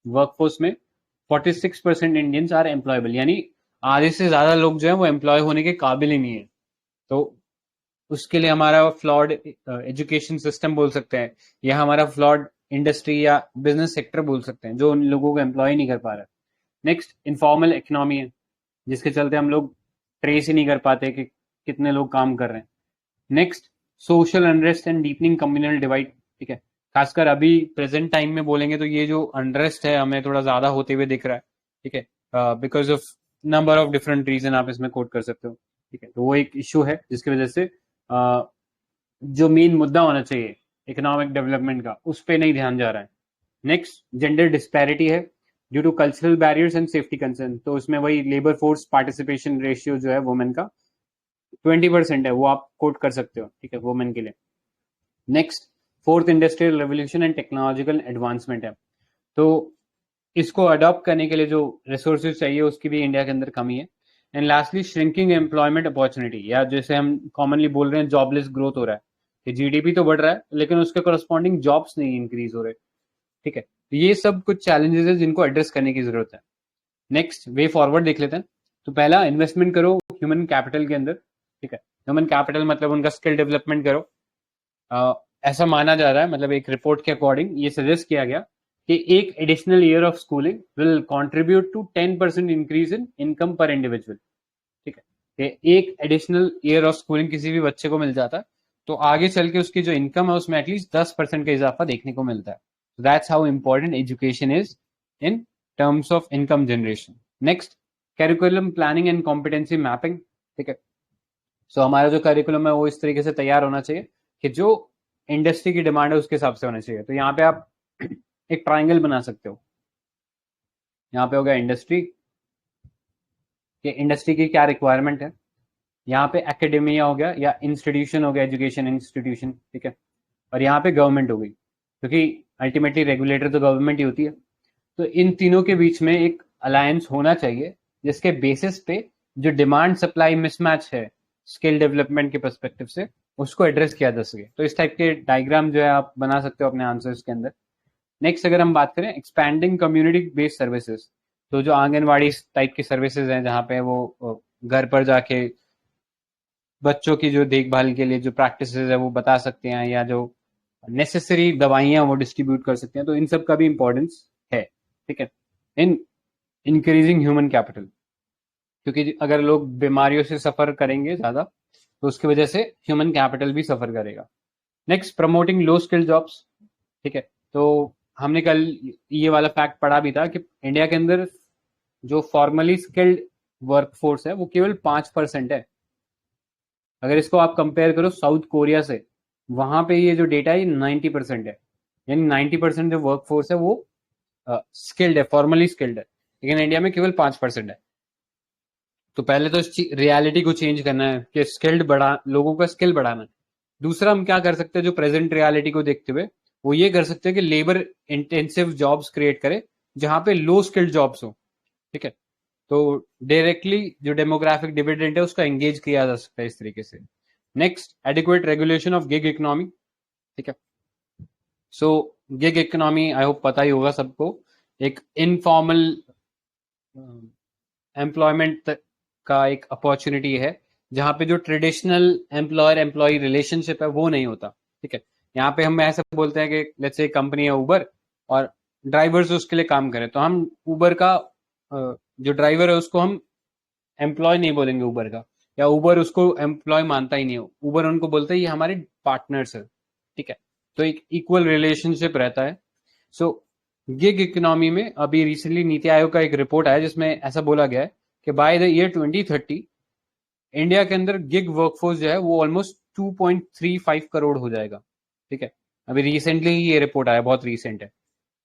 Workforce में 46% इंडियंस आर एम्प्लॉयबल, यानी आधे से ज्यादा लोग जो है वो एम्प्लॉय होने के काबिल ही नहीं है। तो उसके लिए हमारा फ्लॉड एजुकेशन सिस्टम बोल सकते हैं, या हमारा फ्लॉड इंडस्ट्री या बिजनेस सेक्टर बोल सकते हैं जो उन लोगों को एम्प्लॉय नहीं कर पा रहा है। नेक्स्ट, इनफॉर्मल इकोनॉमी है, जिसके चलते हम लोग ट्रेस ही नहीं कर पाते कि कितने लोग काम कर रहे हैं। Next, social unrest and deepening communal divide. ठीक है, खासकर अभी प्रेजेंट टाइम में बोलेंगे तो ये जो अनरेस्ट है हमें थोड़ा ज्यादा होते हुए दिख रहा है। ठीक है, because of number of different reason आप इसमें कोट कर सकते हो। ठीक है, तो वो एक इश्यू है जिसकी वजह से जो मेन मुद्दा होना चाहिए इकोनॉमिक डेवलपमेंट का उस पर नहीं ध्यान जा रहा है। नेक्स्ट, जेंडर डिस्पैरिटी है due to cultural barriers and safety concern. तो उसमें वही लेबर फोर्स पार्टिसिपेशन रेशियो जो है वुमेन का 20% है, वो आप कोट कर सकते हो। ठीक है, वुमेन के लिए। Next, fourth industrial revolution and technological advancement है। तो इसको अडॉप्ट करने के लिए जो रिसोर्सेज चाहिए उसकी भी इंडिया के अंदर कमी है। And lastly, shrinking employment opportunity, या जैसे हम कॉमनली बोल रहे हैं जॉबलेस ग्रोथ हो रहा है, कि जीडीपी तो बढ़ रहा है लेकिन उसके करस्पॉन्डिंग जॉब्स नहीं इंक्रीज हो रहे। ठीक है, तो ये सब कुछ चैलेंजेस है जिनको एड्रेस करने की जरूरत है। नेक्स्ट, वे फॉरवर्ड देख लेते हैं। तो पहला, इन्वेस्टमेंट करो ह्यूमन कैपिटल के अंदर। ठीक है, ह्यूमन कैपिटल मतलब उनका स्किल डेवलपमेंट करो। ऐसा माना जा रहा है, मतलब एक रिपोर्ट के अकॉर्डिंग ये सजेस्ट किया गया कि एक additional year of schooling will contribute to 10% increase in income per individual. ठीक है, कि एक एडिशनल ईयर ऑफ स्कूलिंग किसी भी बच्चे को मिल जाता है तो आगे चल के उसकी जो इनकम है उसमें एटलीस्ट 10% का इजाफा देखने को मिलता है। That's how important education is in terms of income generation. Next, curriculum planning and competency mapping. ठीक है, सो हमारा जो करिकुलम है वो इस तरीके से तैयार होना चाहिए कि जो इंडस्ट्री की डिमांड है उसके हिसाब से होना चाहिए। तो यहाँ पे आप एक ट्राइंगल बना सकते हो। यहाँ पे हो गया इंडस्ट्री, कि इंडस्ट्री की क्या रिक्वायरमेंट है। यहाँ पे एकेडेमिया हो गया या इंस्टीट्यूशन हो गया, एजुकेशन इंस्टीट्यूशन। ठीक है, और यहाँ पे गवर्नमेंट हो गई, क्योंकि अल्टीमेटली रेगुलेटर तो गवर्नमेंट ही होती है। तो इन तीनों के बीच में एक अलायंस होना चाहिए जिसके बेसिस पे जो डिमांड सप्लाई मिसमैच है स्किल डेवलपमेंट के पर्सपेक्टिव से उसको एड्रेस किया जा सके। तो इस टाइप के डायग्राम जो है आप बना सकते हो अपने आंसर्स के अंदर। नेक्स्ट, अगर हम बात करें एक्सपैंडिंग कम्युनिटी बेस्ड सर्विसेज, तो जो आंगनवाड़ी टाइप की सर्विसेज हैं जहाँ पे वो घर पर जाके बच्चों की जो देखभाल के लिए जो प्रैक्टिस है वो बता सकते हैं, या जो नेसेसरी दवाइयाँ वो डिस्ट्रीब्यूट कर सकते हैं। तो इन सब का भी इंपॉर्टेंस है। ठीक है, इन इंक्रीजिंग ह्यूमन कैपिटल, क्योंकि अगर लोग बीमारियों से सफर करेंगे ज्यादा तो उसकी वजह से ह्यूमन कैपिटल भी सफर करेगा। नेक्स्ट, प्रमोटिंग लो स्किल जॉब्स। ठीक है, तो हमने कल ये वाला फैक्ट पढ़ा भी था कि इंडिया के अंदर जो फॉर्मली स्किल्ड वर्कफोर्स है वो केवल 5% है। अगर इसको आप कंपेयर करो साउथ कोरिया से, वहां पे ये जो डेटा है 90% है, यानी 90% जो वर्कफोर्स है वो स्किल्ड है, फॉर्मली स्किल्ड है, लेकिन इंडिया में केवल 5% है। तो पहले तो इस रियलिटी को चेंज करना है कि स्किल्ड बढ़ा, लोगों का स्किल बढ़ाना है। दूसरा, हम क्या कर सकते हैं जो प्रेजेंट रियलिटी को देखते हुए, वो ये कर सकते हैं कि लेबर इंटेंसिव जॉब्स क्रिएट करे जहां पे लो स्किल्ड जॉब्स हो। ठीक है, तो डायरेक्टली जो डेमोग्राफिक डिविडेंड है उसका एंगेज किया जा सकता है इस तरीके से। Next, adequate regulation of gig economy. ठीक है, सो गिग इकोनॉमी आई होप पता ही होगा सबको, एक इनफॉर्मल एम्प्लॉयमेंट का एक अपॉर्चुनिटी है जहां पे जो ट्रेडिशनल एम्प्लॉयर एम्प्लॉय रिलेशनशिप है वो नहीं होता। ठीक है, यहाँ पे हम ऐसे बोलते हैं कि लेट्स से कंपनी है उबर और ड्राइवर्स उसके लिए काम करें, तो हम उबर का जो ड्राइवर है उसको हम एम्प्लॉय नहीं बोलेंगे उबर का, या उबर उसको एम्प्लॉय मानता ही नहीं हो, उबर उनको बोलता है ये हमारे पार्टनर्स है, ठीक है। तो एक इक्वल रिलेशनशिप रहता है। सो गिग इकोनॉमी में अभी रिसेंटली नीति आयोग का एक रिपोर्ट आया जिसमें ऐसा बोला गया है कि बाय द ईयर 2030 इंडिया के अंदर गिग वर्कफोर्स जो है वो ऑलमोस्ट 2.35 करोड़ हो जाएगा, ठीक है। अभी रिसेंटली ही ये रिपोर्ट आया, बहुत रिसेंट है।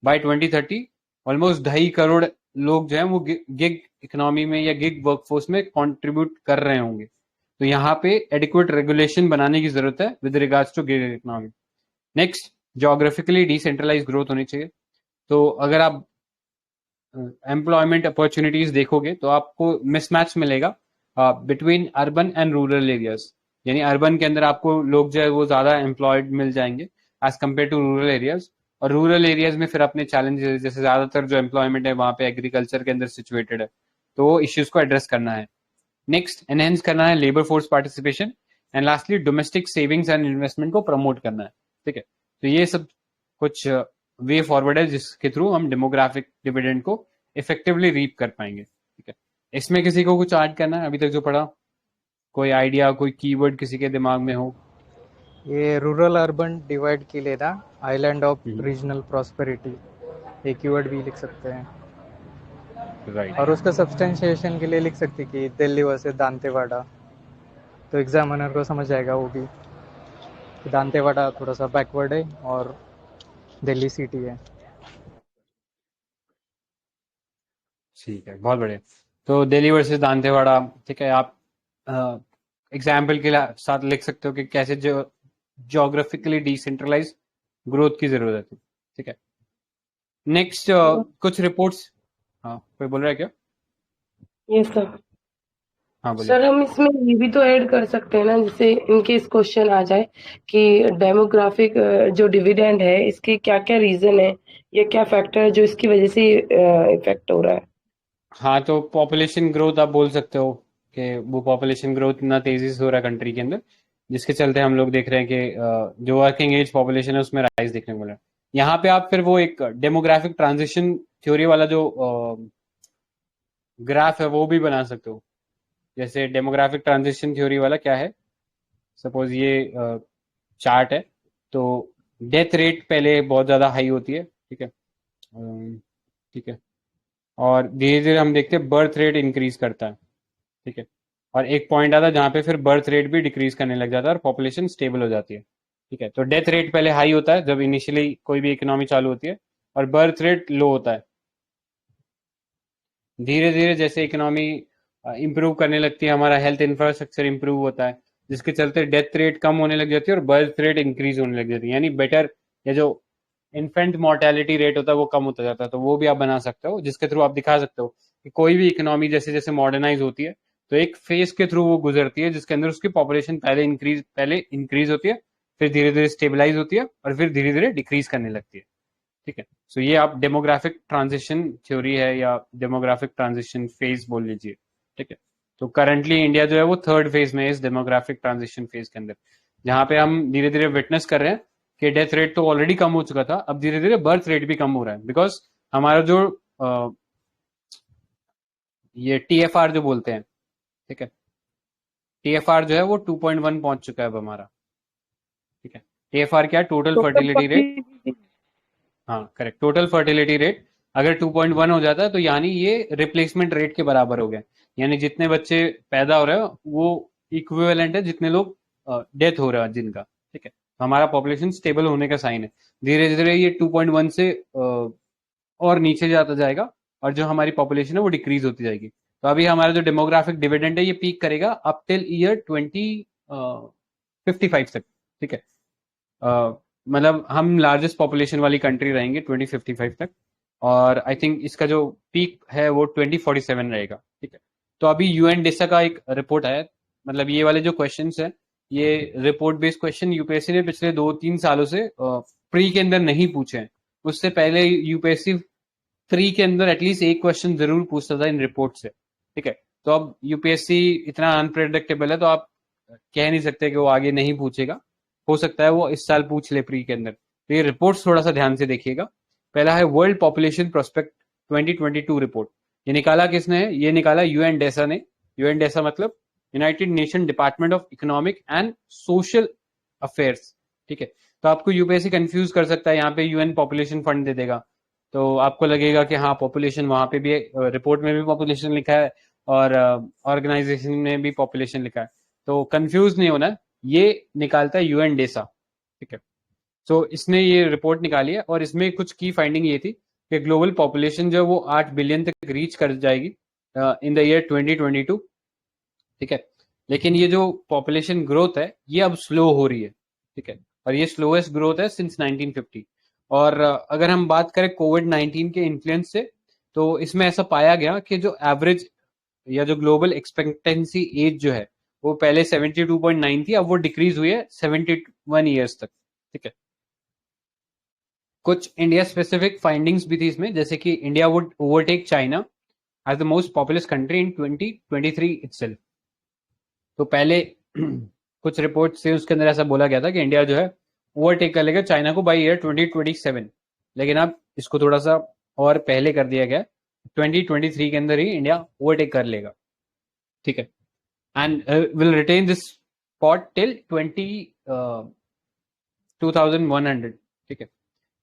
बाय 2030 ऑलमोस्ट 2.5 करोड़ लोग जो है वो गिग इकोनॉमी में या गिग वर्कफोर्स में कंट्रीब्यूट कर रहे होंगे। तो यहाँ पे एडिक्वेट रेगुलेशन बनाने की जरूरत है with regards to gig economy. Next, geographically decentralise growth होनी चाहिए। तो अगर आप एम्प्लॉयमेंट अपॉर्चुनिटीज देखोगे तो आपको मिसमैच मिलेगा between urban and rural areas. यानी अर्बन के अंदर आपको लोग जो है वो ज्यादा एम्प्लॉयड मिल जाएंगे as compare to rural areas, और रूरल एरियाज में फिर अपने चैलेंजेस, जैसे ज्यादातर जो एम्प्लॉयमेंट है वहां पे एग्रीकल्चर के अंदर सिचुएटेड है, तो वो इश्यूज को एड्रेस करना है। नेक्स्ट, एनहेंस करना है labour force participation. And lastly, domestic savings and investment को प्रमोट करना है, ठीक है। तो ये सब कुछ वे फॉरवर्ड है जिसके थ्रू हम डेमोग्राफिक डिविडेंड को इफेक्टिवली रीप कर पाएंगे, ठीक है। इसमें किसी को कुछ ऐड करना है अभी तक जो पढ़ा? कोई आइडिया, कोई कीवर्ड किसी के दिमाग में हो? ये रूरल अर्बन डिवाइड के लिए था, आइलैंड ऑफ रीजनल प्रॉस्पेरिटी, ये कीवर्ड भी लिख सकते हैं। राइट। और उसका सब्सटेंशिएशन के लिए लिख सकते कि दिल्ली वर्सेस दांतेवाड़ा, तो एग्जामिनर को समझ आएगा वो भी कि दांतेवाड़ा थोड़ा सा बैकवर्ड है और दिल्ली सिटी है। ठीक है, बहुत बढ़िया। तो दिल्ली वर्सेस दांतेवाड़ा, ठीक है। आप एग्जाम्पल के साथ लिख सकते हो कि कैसे जो ज्योग्राफिकली डिसेंट्रलाइज ग्रोथ की जरूरत है, ठीक है। नेक्स्ट, कुछ रिपोर्ट्स। हाँ, कोई बोल रहा है क्या? Yes sir. हाँ बोलिए। सर हम इसमें ये भी तो ऐड कर सकते हैं ना, जैसे इनकेस क्वेश्चन आ जाए कि डेमोग्राफिक जो डिविडेंड है इसके क्या क्या रीजन है या क्या फैक्टर है जो इसकी वजह से इफेक्ट हो रहा है। हाँ, तो पॉपुलेशन ग्रोथ आप बोल सकते हो कि वो पॉपुलेशन ग्रोथ इतना तेजी से हो रहा है कंट्री के अंदर, जिसके चलते हम लोग देख रहे हैं कि जो वर्किंग एज पॉपुलेशन है उसमें राइज देखने को मिल रहा है। यहाँ पे आप फिर वो एक डेमोग्राफिक ट्रांजिशन थ्योरी वाला जो ग्राफ है वो भी बना सकते हो। जैसे डेमोग्राफिक ट्रांजिशन थ्योरी वाला क्या है, सपोज ये चार्ट है, तो डेथ रेट पहले बहुत ज्यादा हाई होती है, ठीक है, ठीक है। और धीरे धीरे हम देखते हैं बर्थ रेट इंक्रीज करता है, ठीक है। और एक पॉइंट आता है जहाँ पे फिर बर्थ रेट भी डिक्रीज करने लग जाता है और पॉपुलेशन स्टेबल हो जाती है, ठीक है। तो डेथ रेट पहले हाई होता है जब इनिशियली कोई भी इकोनॉमी चालू होती है, और बर्थ रेट लो होता है। धीरे धीरे जैसे इकोनॉमी इंप्रूव करने लगती है, हमारा हेल्थ इंफ्रास्ट्रक्चर इंप्रूव होता है, जिसके चलते डेथ रेट कम होने लग जाती है और बर्थ रेट इंक्रीज होने लग जाती है, यानी बेटर, या जो इन्फेंट मोर्टेलिटी रेट होता है वो कम होता जाता है। तो वो भी आप बना सकते हो, जिसके थ्रू आप दिखा सकते हो कि कोई भी इकोनॉमी जैसे जैसे मॉडर्नाइज होती है तो एक फेज के थ्रू वो गुजरती है जिसके अंदर उसकी पॉपुलेशन पहले इंक्रीज होती है, फिर धीरे धीरे स्टेबलाइज होती है और फिर धीरे धीरे डिक्रीज करने लगती है, ठीक है। सो ये आप डेमोग्राफिक ट्रांजिशन थ्योरी है या डेमोग्राफिक ट्रांजिशन फेज बोल लीजिए, ठीक है। तो करंटली इंडिया जो है वो थर्ड फेज में है इस डेमोग्राफिक ट्रांजिशन फेज के अंदर, जहां पे हम धीरे धीरे विटनेस कर रहे हैं कि डेथ रेट तो ऑलरेडी कम हो चुका था, अब धीरे धीरे बर्थ रेट भी कम हो रहा है, बिकॉज हमारा जो ये टीएफआर जो बोलते हैं, ठीक है, टीएफआर जो है वो 2.1 पहुंच चुका है अब हमारा, ठीक है। टीएफआर क्या है? Total fertility rate. हाँ करेक्ट, टोटल फर्टिलिटी रेट अगर 2.1 हो जाता है तो यानी ये रिप्लेसमेंट रेट के बराबर हो गया, यानी जितने बच्चे पैदा हो रहे हैं वो इक्विवेलेंट है जितने लोग डेथ हो रहे हैं जिनका, ठीक है। तो हमारा पॉपुलेशन स्टेबल होने का साइन है। धीरे धीरे ये 2.1 से और नीचे जाता जाएगा और जो हमारी पॉपुलेशन है वो डिक्रीज होती जाएगी। तो अभी हमारा जो डेमोग्राफिक डिविडेंड है ये पीक करेगा अप टिल ईयर 2055 तक, ठीक है। मतलब हम लार्जेस्ट पॉपुलेशन वाली कंट्री रहेंगे 2055 तक, और आई थिंक इसका जो पीक है वो 2047 रहेगा, ठीक है। तो अभी यूएन डेसा का एक रिपोर्ट है, मतलब ये वाले जो क्वेश्चंस हैं ये रिपोर्ट बेस्ड क्वेश्चन यूपीएससी ने पिछले 2-3 सालों से प्री के अंदर नहीं पूछे हैं। उससे पहले यूपीएससी प्री के अंदर एटलीस्ट एक क्वेश्चन जरूर पूछता था इन रिपोर्ट से, ठीक है। तो अब यूपीएससी इतना अनप्रेडिक्टेबल है तो आप कह नहीं सकते कि वो आगे नहीं पूछेगा, हो सकता है वो इस साल पूछ ले प्री के अंदर। तो ये रिपोर्ट्स थोड़ा सा ध्यान से देखिएगा। पहला है वर्ल्ड पॉपुलेशन प्रोस्पेक्ट 2022 रिपोर्ट। ये निकाला किसने है? ये निकाला यूएन डेसा ने। यूएन डेसा मतलब United nation department of economic and social affairs. ठीक है, तो आपको यूपीएससी कंफ्यूज कर सकता है, यहाँ पे यूएन पॉपुलेशन फंड दे देगा तो आपको लगेगा कि हाँ पॉपुलेशन, वहां पे भी रिपोर्ट में भी पॉपुलेशन लिखा है और ऑर्गेनाइजेशन में भी पॉपुलेशन लिखा है, तो कंफ्यूज नहीं होना, ये निकालता है यूएन डेसा। ठीक है, तो इसने ये रिपोर्ट निकाली है और इसमें कुछ की फाइंडिंग ये थी कि ग्लोबल पॉपुलेशन जो है वो 8 बिलियन तक रीच कर जाएगी इन द ईयर 2022। ठीक है, लेकिन ये जो पॉपुलेशन ग्रोथ है ये अब स्लो हो रही है। ठीक है, और ये स्लोएस्ट ग्रोथ है सिंस 1950। और अगर हम बात करें कोविड-19 के इन्फ्लुएंस से, तो इसमें ऐसा पाया गया कि जो एवरेज या जो ग्लोबल एक्सपेक्टेंसी एज जो है वो पहले 72.9 थी, अब वो डिक्रीज हुई है 71 ईयर्स तक। ठीक है, कुछ इंडिया स्पेसिफिक फाइंडिंग्स भी थी इसमें, जैसे कि India would overtake China as the most populous country in 2023 itself. तो पहले कुछ रिपोर्ट से उसके अंदर ऐसा बोला गया था कि इंडिया जो है ओवरटेक कर लेगा चाइना को बाय ईयर 2027, लेकिन अब इसको थोड़ा सा और पहले कर दिया गया, 2023 के अंदर ही इंडिया ओवरटेक कर लेगा। ठीक है, and will retain this spot till 2100। ठीक है,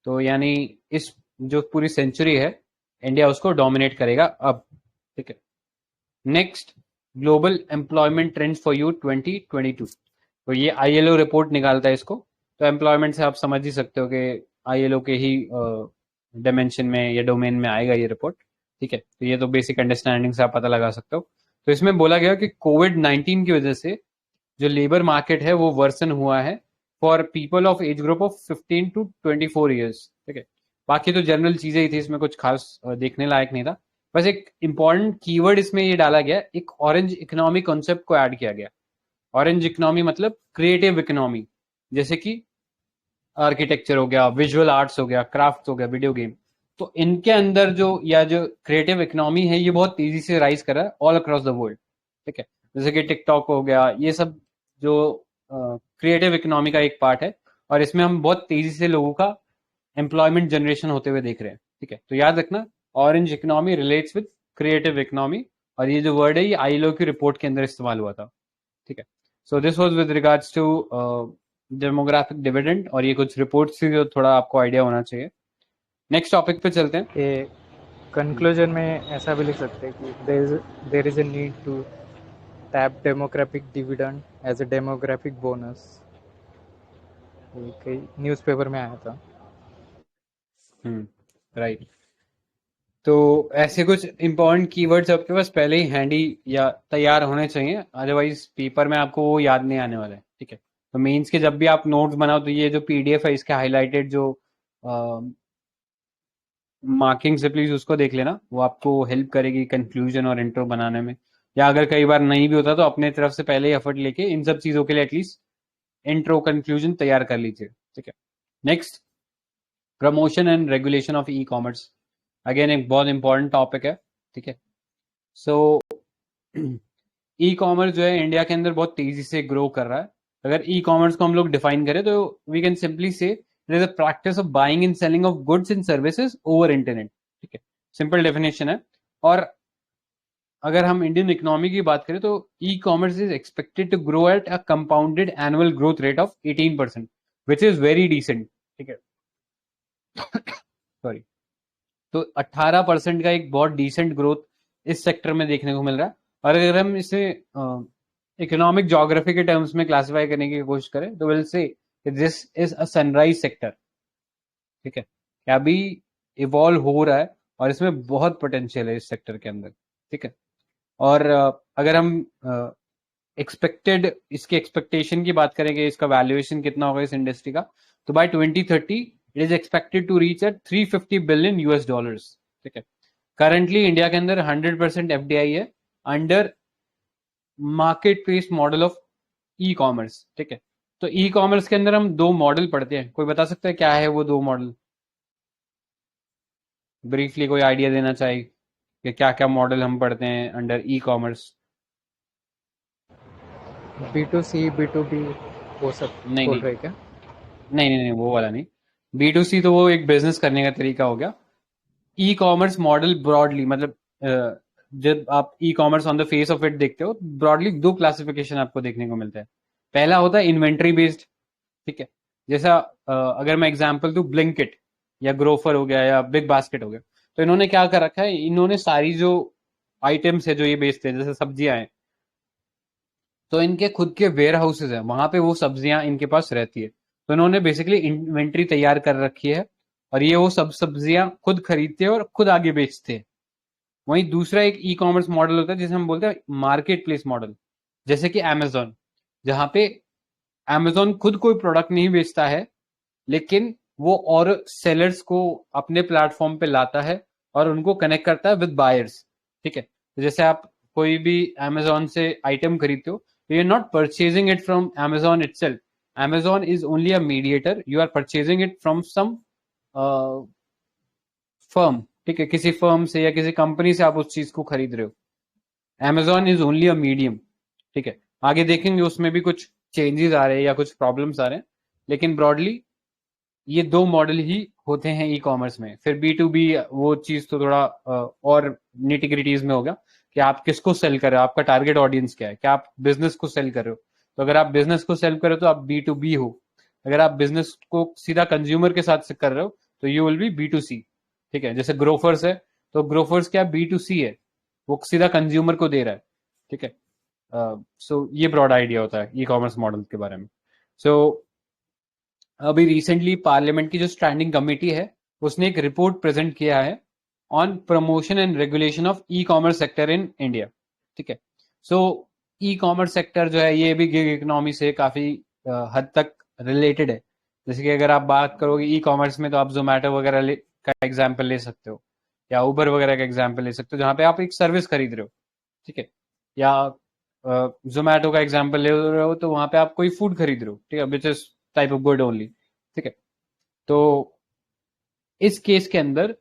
तो यानी इस जो पूरी सेंचुरी है इंडिया उसको डोमिनेट करेगा अब। ठीक है, next, global employment trends for you 2022। तो ये आईएलओ रिपोर्ट निकालता है इसको, तो एम्प्लॉयमेंट से आप समझ ही सकते हो कि आईएलओ के ही डायमेंशन में या डोमेन में आएगा ये रिपोर्ट। ठीक है, तो ये तो बेसिक अंडरस्टैंडिंग से आप पता लगा सकते हो। तो इसमें बोला गया कि कोविड-19 की वजह से जो लेबर मार्केट है वो वर्सन हुआ है for people of age group of 15 to 24 years. ठीक है, बाकी तो जनरल चीजें ही थी, इसमें कुछ खास देखने लायक नहीं था। बस एक इंपॉर्टेंट कीवर्ड इसमें ये डाला गया, एक ऑरेंज इकोनॉमी कॉन्सेप्ट को ऐड किया गया। ऑरेंज इकोनॉमी मतलब क्रिएटिव इकोनॉमी, जैसे कि आर्किटेक्चर हो गया, विजुअल आर्ट्स हो गया, क्राफ्ट हो गया, वीडियो गेम। तो इनके अंदर जो क्रिएटिव इकोनॉमी है ये बहुत तेजी से राइज कर रहा है ऑल अक्रॉस द वर्ल्ड। ठीक है, जैसे कि टिकटॉक हो गया, ये सब जो क्रिएटिव इकोनॉमी का एक पार्ट है, और इसमें हम बहुत तेजी से लोगों का एम्प्लॉयमेंट जनरेशन होते हुए देख रहे हैं। ठीक है, तो याद रखना orange economy relates with creative economy, और ये जो वर्ड है ये आईएलओ की रिपोर्ट के अंदर इस्तेमाल हुआ था। ठीक है, so this was with regards to demographic dividend, और ये कुछ रिपोर्ट से जो थोड़ा आपको आइडिया होना चाहिए। नेक्स्ट टॉपिक पे चलते हैं। ये कंक्लूजन में ऐसा भी लिख सकते हैं कि there is a need to tap demographic dividend as a demographic bonus. ये कई न्यूज़पेपर में आया था। राइट, तो ऐसे कुछ इंपॉर्टेंट कीवर्ड्स आपके पास पहले ही हैंडी या तैयार होने चाहिए, अदरवाइज पेपर में आपको वो याद नहीं आने वाला है। ठीक है, तो मेंस के जब भी आप नोट्स बनाओ तो ये जो पीडीएफ है इसके हाईलाइटेड जो मार्किंग से प्लीज उसको देख लेना, वो आपको हेल्प करेगी कंक्लूजन और इंट्रो बनाने में। या अगर कई बार नहीं भी होता तो अपने तरफ से पहले ही एफर्ट लेके इन सब चीजों के लिए एटलीस्ट इंट्रो कंक्लूजन तैयार कर लीजिए। ठीक है, next, promotion and regulation of e commerce, again एक बहुत इंपॉर्टेंट टॉपिक है। ठीक है, सो ई कॉमर्स जो है इंडिया के अंदर बहुत तेजी से ग्रो कर रहा है। अगर ई कॉमर्स को हम लोग डिफाइन करें तो वी कैन सिंपली से it is a practice of buying and selling of goods and services over internet. ठीक है, सिंपल डेफिनेशन है। और अगर हम इंडियन इकोनॉमी की बात करें तो e commerce is expected to grow at a compounded annual growth rate of 18%, which is very decent. ठीक है, सॉरी, तो 18% का एक बहुत डिसेंट ग्रोथ इस सेक्टर में देखने को मिल रहा है। और अगर हम इसे इकोनॉमिक ज्योग्राफी के टर्म्स में क्लासिफाई करने की कोशिश करें तो will say this is a sunrise sector. ठीक है, क्या अभी इवॉल्व हो रहा है और इसमें बहुत पोटेंशियल है इस सेक्टर के अंदर। ठीक है, और अगर हम एक्सपेक्टेड इसके एक्सपेक्टेशन की बात करेंगे, इसका वैल्यूएशन कितना होगा इस इंडस्ट्री का, तो by 2030 it is expected to reach at $350 billion. ठीक है, करंटली इंडिया के अंदर 100% एफडीआई है under marketplace model of e commerce. ठीक है, तो ई कॉमर्स के अंदर हम दो मॉडल पढ़ते हैं, कोई बता सकता है क्या है वो दो मॉडल? ब्रीफली कोई आइडिया देना चाहिए कि क्या क्या मॉडल हम पढ़ते हैं under e commerce? B2C B2B वो सब नहीं बोल नहीं रहे क्या? नहीं, वो वाला नहीं। B2C तो वो एक बिजनेस करने का तरीका हो गया। ई कॉमर्स मॉडल ब्रॉडली मतलब जब आप e commerce on the face of it देखते हो, ब्रॉडली दो क्लासिफिकेशन आपको देखने को मिलता है। पहला होता है इन्वेंट्री बेस्ड, ठीक है। जैसा अगर मैं एग्जांपल दूं, ब्लिंकिट या ग्रोफर हो गया या बिग बास्केट हो गया, तो इन्होंने क्या कर रखा है, इन्होंने सारी जो आइटम्स है जो ये बेचते हैं, जैसे सब्जियां हैं, तो इनके खुद के वेयर हाउसेज हैं, वहां पे वो सब्जियां इनके पास रहती है। तो इन्होंने बेसिकली इन्वेंट्री तैयार कर रखी है और ये वो सब सब्जियां खुद खरीदते हैं और खुद आगे बेचते हैं। वहीं दूसरा एक ई कॉमर्स मॉडल होता है जिसे हम बोलते हैं मार्केट प्लेस मॉडल, जैसे कि अमेजोन, जहां पे अमेजोन खुद कोई प्रोडक्ट नहीं बेचता है, लेकिन वो और सेलर्स को अपने प्लेटफॉर्म पे लाता है और उनको कनेक्ट करता है विद बायर्स, ठीक है। तो जैसे आप कोई भी अमेजोन से आइटम खरीदते हो, तो you are not purchasing it from Amazon itself, Amazon is only a mediator, you are purchasing it from some firm, ठीक है, किसी फर्म से या किसी कंपनी से आप उस चीज को खरीद रहे हो। Amazon is only a medium, ठीक है। आगे देखेंगे उसमें भी कुछ चेंजेस आ रहे हैं या कुछ प्रॉब्लम्स आ रहे हैं, लेकिन ब्रॉडली ये दो मॉडल ही होते हैं ई कॉमर्स में। फिर B2B वो चीज तो थोड़ा और निटिग्रिटीज में होगा कि आप किसको सेल कर रहे हो, आपका टारगेट ऑडियंस क्या है, क्या आप बिजनेस को सेल कर रहे हो। तो अगर आप बिजनेस को सेल कर रहे हो तो आप B2B हो, अगर आप बिजनेस को सीधा कंज्यूमर के साथ कर रहे हो तो यू विल बी B2C, ठीक है। जैसे ग्रोफर्स है, तो ग्रोफर्स क्या B2C है, वो सीधा कंज्यूमर को दे रहा है, ठीक है। सो ये ब्रॉड आइडिया होता है ई कॉमर्स मॉडल के बारे में। सो अभी रिसेंटली पार्लियामेंट की जो स्टैंडिंग कमेटी है, उसने एक रिपोर्ट प्रेजेंट किया है on promotion and regulation of e commerce sector in India, ठीक है। सो ई कॉमर्स सेक्टर जो है ये भी गिग इकोनॉमी से काफी हद तक रिलेटेड है। जैसे कि अगर आप बात करोगे ई कॉमर्स में, तो आप जोमेटो वगैरह का एग्जाम्पल ले सकते हो, या उबर वगैरह का एग्जाम्पल ले सकते हो, जहाँ पे आप एक सर्विस खरीद रहे हो, ठीक है। या जोमेटो का एग्जाम्पल ले रहे हो तो वहां पे आप कोई फूड खरीद रहे हो, ठीक है, which is type of good only, ठीक है। तो इस केस के अंदर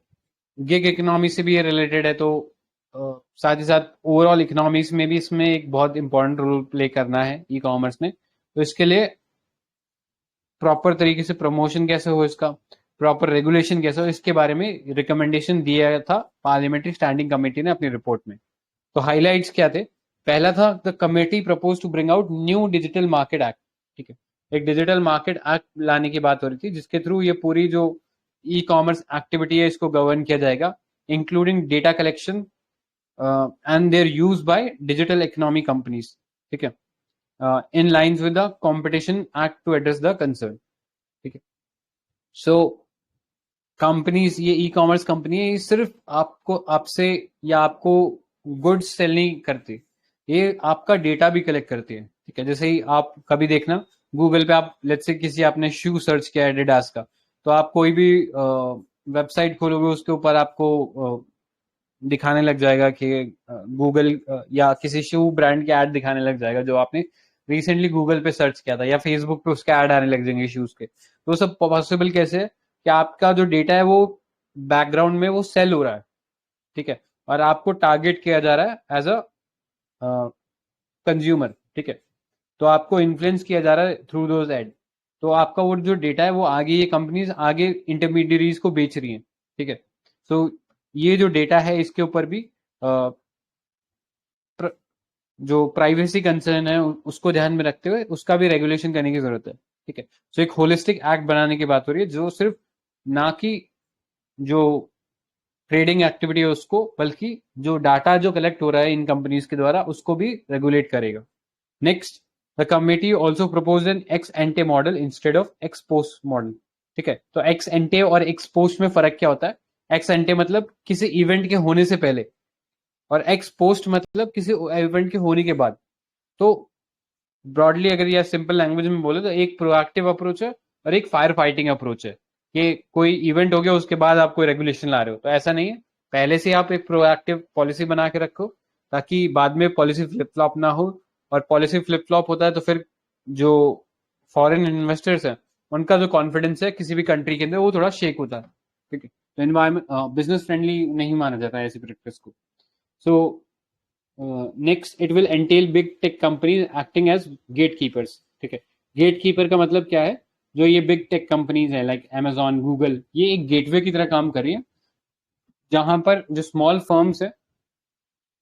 गिग इकोनॉमी से भी ये रिलेटेड है, तो साथ ही साथ ओवरऑल इकोनॉमिक्स में भी इसमें एक बहुत इंपॉर्टेंट रोल प्ले करना है ई कॉमर्स ने। तो इसके लिए प्रॉपर तरीके से प्रमोशन कैसे हो, इसका प्रॉपर रेगुलेशन कैसे हो, इसके बारे में रिकमेंडेशन दिया था पार्लियामेंट्री स्टैंडिंग कमेटी ने अपनी रिपोर्ट में। तो हाईलाइट्स क्या थे, पहला था the committee propose to bring out new digital market act, ठीक है। एक डिजिटल मार्केट एक्ट लाने की बात हो रही थी, जिसके थ्रू ये पूरी जो ई कॉमर्स एक्टिविटी है इसको गवर्न किया जाएगा, including data collection and their use by digital economy companies, ठीक है, in lines with the competition act to address the concern, ठीक है। सो कंपनीज, ये ई कॉमर्स कंपनी है, ये सिर्फ आपको आपसे या आपको गुड्स सेल नहीं करती, ये आपका डेटा भी कलेक्ट करती है, ठीक है। जैसे ही आप कभी देखना गूगल पे, आप लेट्स से किसी आपने शू सर्च किया है एडिडास का, तो आप कोई भी वेबसाइट खोलोगे उसके ऊपर आपको दिखाने लग जाएगा कि गूगल या किसी शू ब्रांड के ऐड दिखाने लग जाएगा जो आपने रिसेंटली गूगल पे सर्च किया था, या फेसबुक पे उसके ऐड आने लग जाएंगे शूज के। तो सब पॉसिबल कैसे है कि आपका जो डेटा है वो बैकग्राउंड में वो सेल हो रहा है, ठीक है, और आपको टारगेट किया जा रहा है एज अ कंज्यूमर, ठीक है। तो आपको इन्फ्लुएंस किया जा रहा है थ्रू दोज एड, तो आपका वो जो डेटा है वो आगे ये कंपनीज आगे इंटरमीडियरीज को बेच रही हैं, ठीक है। सो ये जो डेटा है इसके ऊपर भी जो प्राइवेसी कंसर्न है उसको ध्यान में रखते हुए उसका भी रेगुलेशन करने की जरूरत है, ठीक है। सो एक होलिस्टिक एक्ट बनाने की बात हो रही है, जो सिर्फ ना कि जो ट्रेडिंग एक्टिविटी है उसको, बल्कि जो डाटा जो कलेक्ट हो रहा है इन कंपनीज के द्वारा उसको भी रेगुलेट करेगा। Next, the committee also propose an ex ante model instead of ex post model, ठीक है। तो एक्स एंटे और एक्स पोस्ट में फर्क क्या होता है? एक्स एंटे मतलब किसी इवेंट के होने से पहले, और एक्स पोस्ट मतलब किसी इवेंट के होने के बाद। तो ब्रॉडली अगर यह सिंपल लैंग्वेज में बोले तो एक प्रोएक्टिव अप्रोच है और एक फायर फाइटिंग अप्रोच है, कि कोई इवेंट हो गया उसके बाद आप कोई रेगुलेशन ला रहे हो, तो ऐसा नहीं है। पहले से आप एक प्रोएक्टिव पॉलिसी बना के रखो ताकि बाद में पॉलिसी फ्लिप फ्लॉप ना हो, और पॉलिसी फ्लिप फ्लॉप होता है तो फिर जो फॉरेन इन्वेस्टर्स हैं उनका जो कॉन्फिडेंस है किसी भी कंट्री के अंदर वो थोड़ा शेक होता है, ठीक है। तो एनवायरमेंट बिजनेस फ्रेंडली नहीं माना जाता है ऐसी प्रैक्टिस को। So next, it will entail big tech companies acting as gatekeepers, ठीक है। गेट कीपर का मतलब क्या है? जो ये बिग टेक कंपनीज है लाइक अमेजॉन, गूगल, ये एक गेटवे की तरह काम कर रही है, जहां पर जो स्मॉल फर्म्स है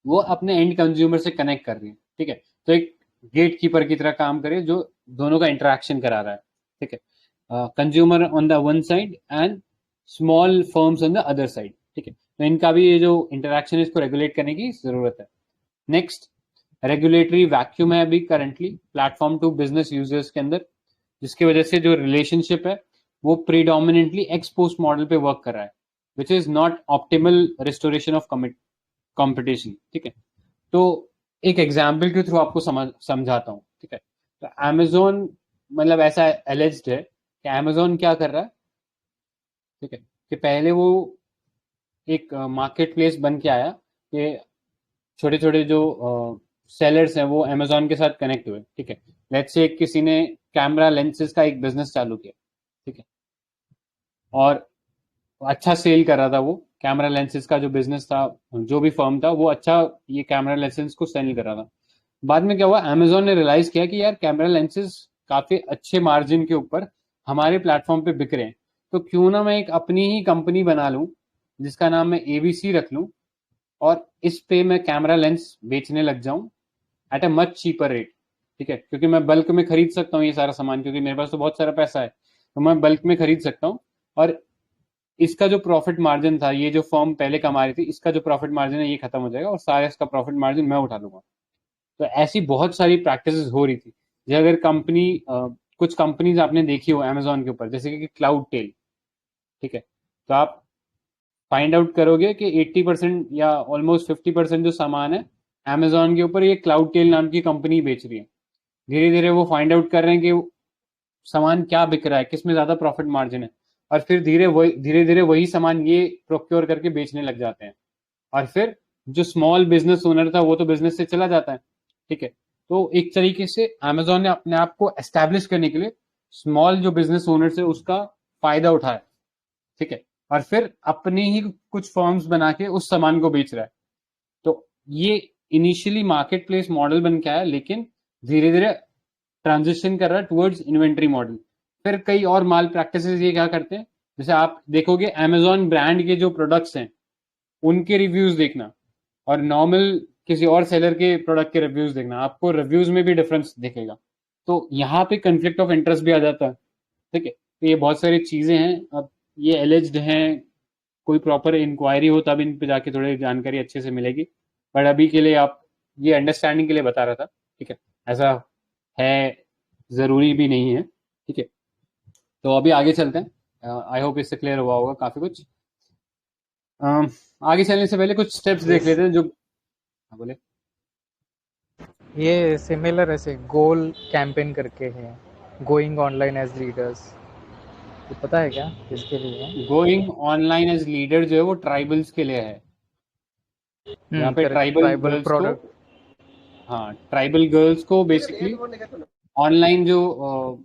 वो अपने एंड कंज्यूमर से कनेक्ट कर रही है, ठीक है। तो एक गेट कीपर की तरह काम करे जो दोनों का इंटरेक्शन करा रहा है, ठीक है। Consumer on the one side and small firms on the other side, ठीक है। तो इनका भी ये जो इंटरेक्शन है इसको रेगुलेट करने की जरूरत है। नेक्स्ट, रेगुलेटरी वैक्यूम है अभी currently platform to business users के अंदर, जिसकी वजह से जो रिलेशनशिप है वो प्रीडोमिनेटली एक्स पोस्ट मॉडल पे वर्क कर रहा है, which is not optimal restoration of competition, ठीक है। तो एक एग्जाम्पल के थ्रू आपको समझाता हूँ, ठीक है। तो अमेजोन मतलब ऐसा एलिज्ड है कि अमेजोन क्या कर रहा है, ठीक है, कि पहले वो एक मार्केट प्लेस बन के आया कि छोटे छोटे जो सेलर्स हैं वो अमेजोन के साथ कनेक्ट हुए, ठीक है। लेट्स से किसी ने कैमरा लेंसेज का एक बिजनेस चालू किया, ठीक है, और अच्छा सेल कर रहा था वो कैमरा लेंसेज का जो बिजनेस था, जो भी फर्म था वो अच्छा ये कैमरा लेंसेज को सेल कर रहा था। बाद में क्या हुआ, अमेजोन ने रियलाइज किया कि यार कैमरा लेंसेज काफी अच्छे मार्जिन के ऊपर हमारे प्लेटफॉर्म पे बिक रहे हैं, तो क्यों ना मैं एक अपनी ही कंपनी बना लूं जिसका नाम मैं एबीसी रख लूं, और इस पे मैं कैमरा लेंस बेचने लग जाऊं at a much cheaper rate, ठीक है। क्योंकि मैं बल्क में खरीद सकता हूँ ये सारा सामान, क्योंकि मेरे पास तो बहुत सारा पैसा है, तो मैं बल्क में खरीद सकता हूँ। और इसका जो प्रॉफिट मार्जिन था, ये जो फर्म पहले कमा रही थी, इसका जो प्रॉफिट मार्जिन है ये खत्म हो जाएगा और सारा इसका प्रॉफिट मार्जिन मैं उठा लूंगा। तो ऐसी बहुत सारी प्रैक्टिसेस हो रही थी। जो अगर कंपनी कुछ कंपनीज आपने देखी हो अमेजोन के ऊपर, जैसे कि क्लाउड टेल, ठीक है, तो आप फाइंड आउट करोगे कि 80% या ऑलमोस्ट 50% जो सामान है अमेजोन के ऊपर ये क्लाउड टेल नाम की कंपनी बेच रही है। धीरे धीरे वो फाइंड आउट कर रहे हैं कि सामान क्या बिक रहा है, किस में ज्यादा प्रॉफिट मार्जिन है, और फिर धीरे धीरे वही सामान ये प्रोक्योर करके बेचने लग जाते हैं। और फिर जो स्मॉल बिजनेस ओनर था वो तो बिजनेस से चला जाता है, ठीक है। तो एक तरीके से अमेजोन ने अपने आप को एस्टेब्लिश करने के लिए स्मॉल जो बिजनेस ओनर से उसका फायदा उठाया, ठीक है, और फिर अपनी ही कुछ फर्म्स बना के उस सामान को बेच रहा है। तो ये इनिशियली मार्केट प्लेस मॉडल बन के आया, लेकिन धीरे धीरे ट्रांजिशन कर रहा है टुवर्ड्स इन्वेंट्री मॉडल। फिर कई और माल प्रैक्टिसेस ये क्या करते हैं, जैसे आप देखोगे अमेजोन ब्रांड के जो प्रोडक्ट्स हैं उनके रिव्यूज देखना और नॉर्मल किसी और सेलर के प्रोडक्ट के रिव्यूज देखना, आपको रिव्यूज में भी डिफरेंस दिखेगा। तो यहाँ पे कंफ्लिक्ट ऑफ इंटरेस्ट भी आ जाता है, ठीक है। तो ये बहुत सारी चीजें हैं, अब ये एलिज्ड हैं, कोई प्रॉपर इंक्वायरी हो तब इन पे जाके थोड़ी जानकारी अच्छे से मिलेगी, बट अभी के लिए आप ये अंडरस्टैंडिंग के लिए बता रहा था, ठीक है। ऐसा है, जरूरी भी नहीं है, ठीक है। तो अभी आगे चलते हैं, आई होप इससे क्लियर हुआ होगा काफी कुछ। आगे चलने से पहले कुछ स्टेप्स देख लेते हैं जो, हाँ बोले। ये सिमिलर ऐसे गोल कैंपेन करके है, गोइंग ऑनलाइन एज लीडर्स, ये पता है क्या किसके लिए है? गोइंग ऑनलाइन एज लीडर जो है वो ट्राइबल्स के लिए है, यहाँ पे करेक्ट, ट्राइबल ट्राइबल गर्ल्स को, प्रोडक्ट। हाँ ट्राइबल गर्ल्स को बेसिकली ऑनलाइन जो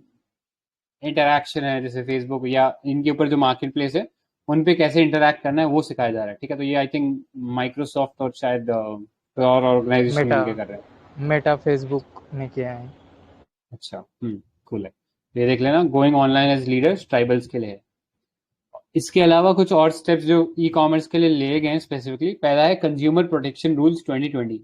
इंटरेक्शन है जैसे फेसबुक या इनके ऊपर जो मार्केट प्लेस है उन पे कैसे इंटरेक्ट करना है वो सिखाया जा रहा है, ठीक है। तो ये आई थिंक माइक्रोसॉफ्ट और शायद कोई और ऑर्गेनाइजेशन मेटा मिलकर कर रहे हैं। मेटा फेसबुक ने किया है। अच्छा, कूल है। ये देख लेना, going online as leaders tribals के लिए है। इसके अलावा कुछ और स्टेप्स जो ई कॉमर्स के लिए लिए गए हैं स्पेसिफिकली, पहला है कंज्यूमर प्रोटेक्शन रूल्स 2020।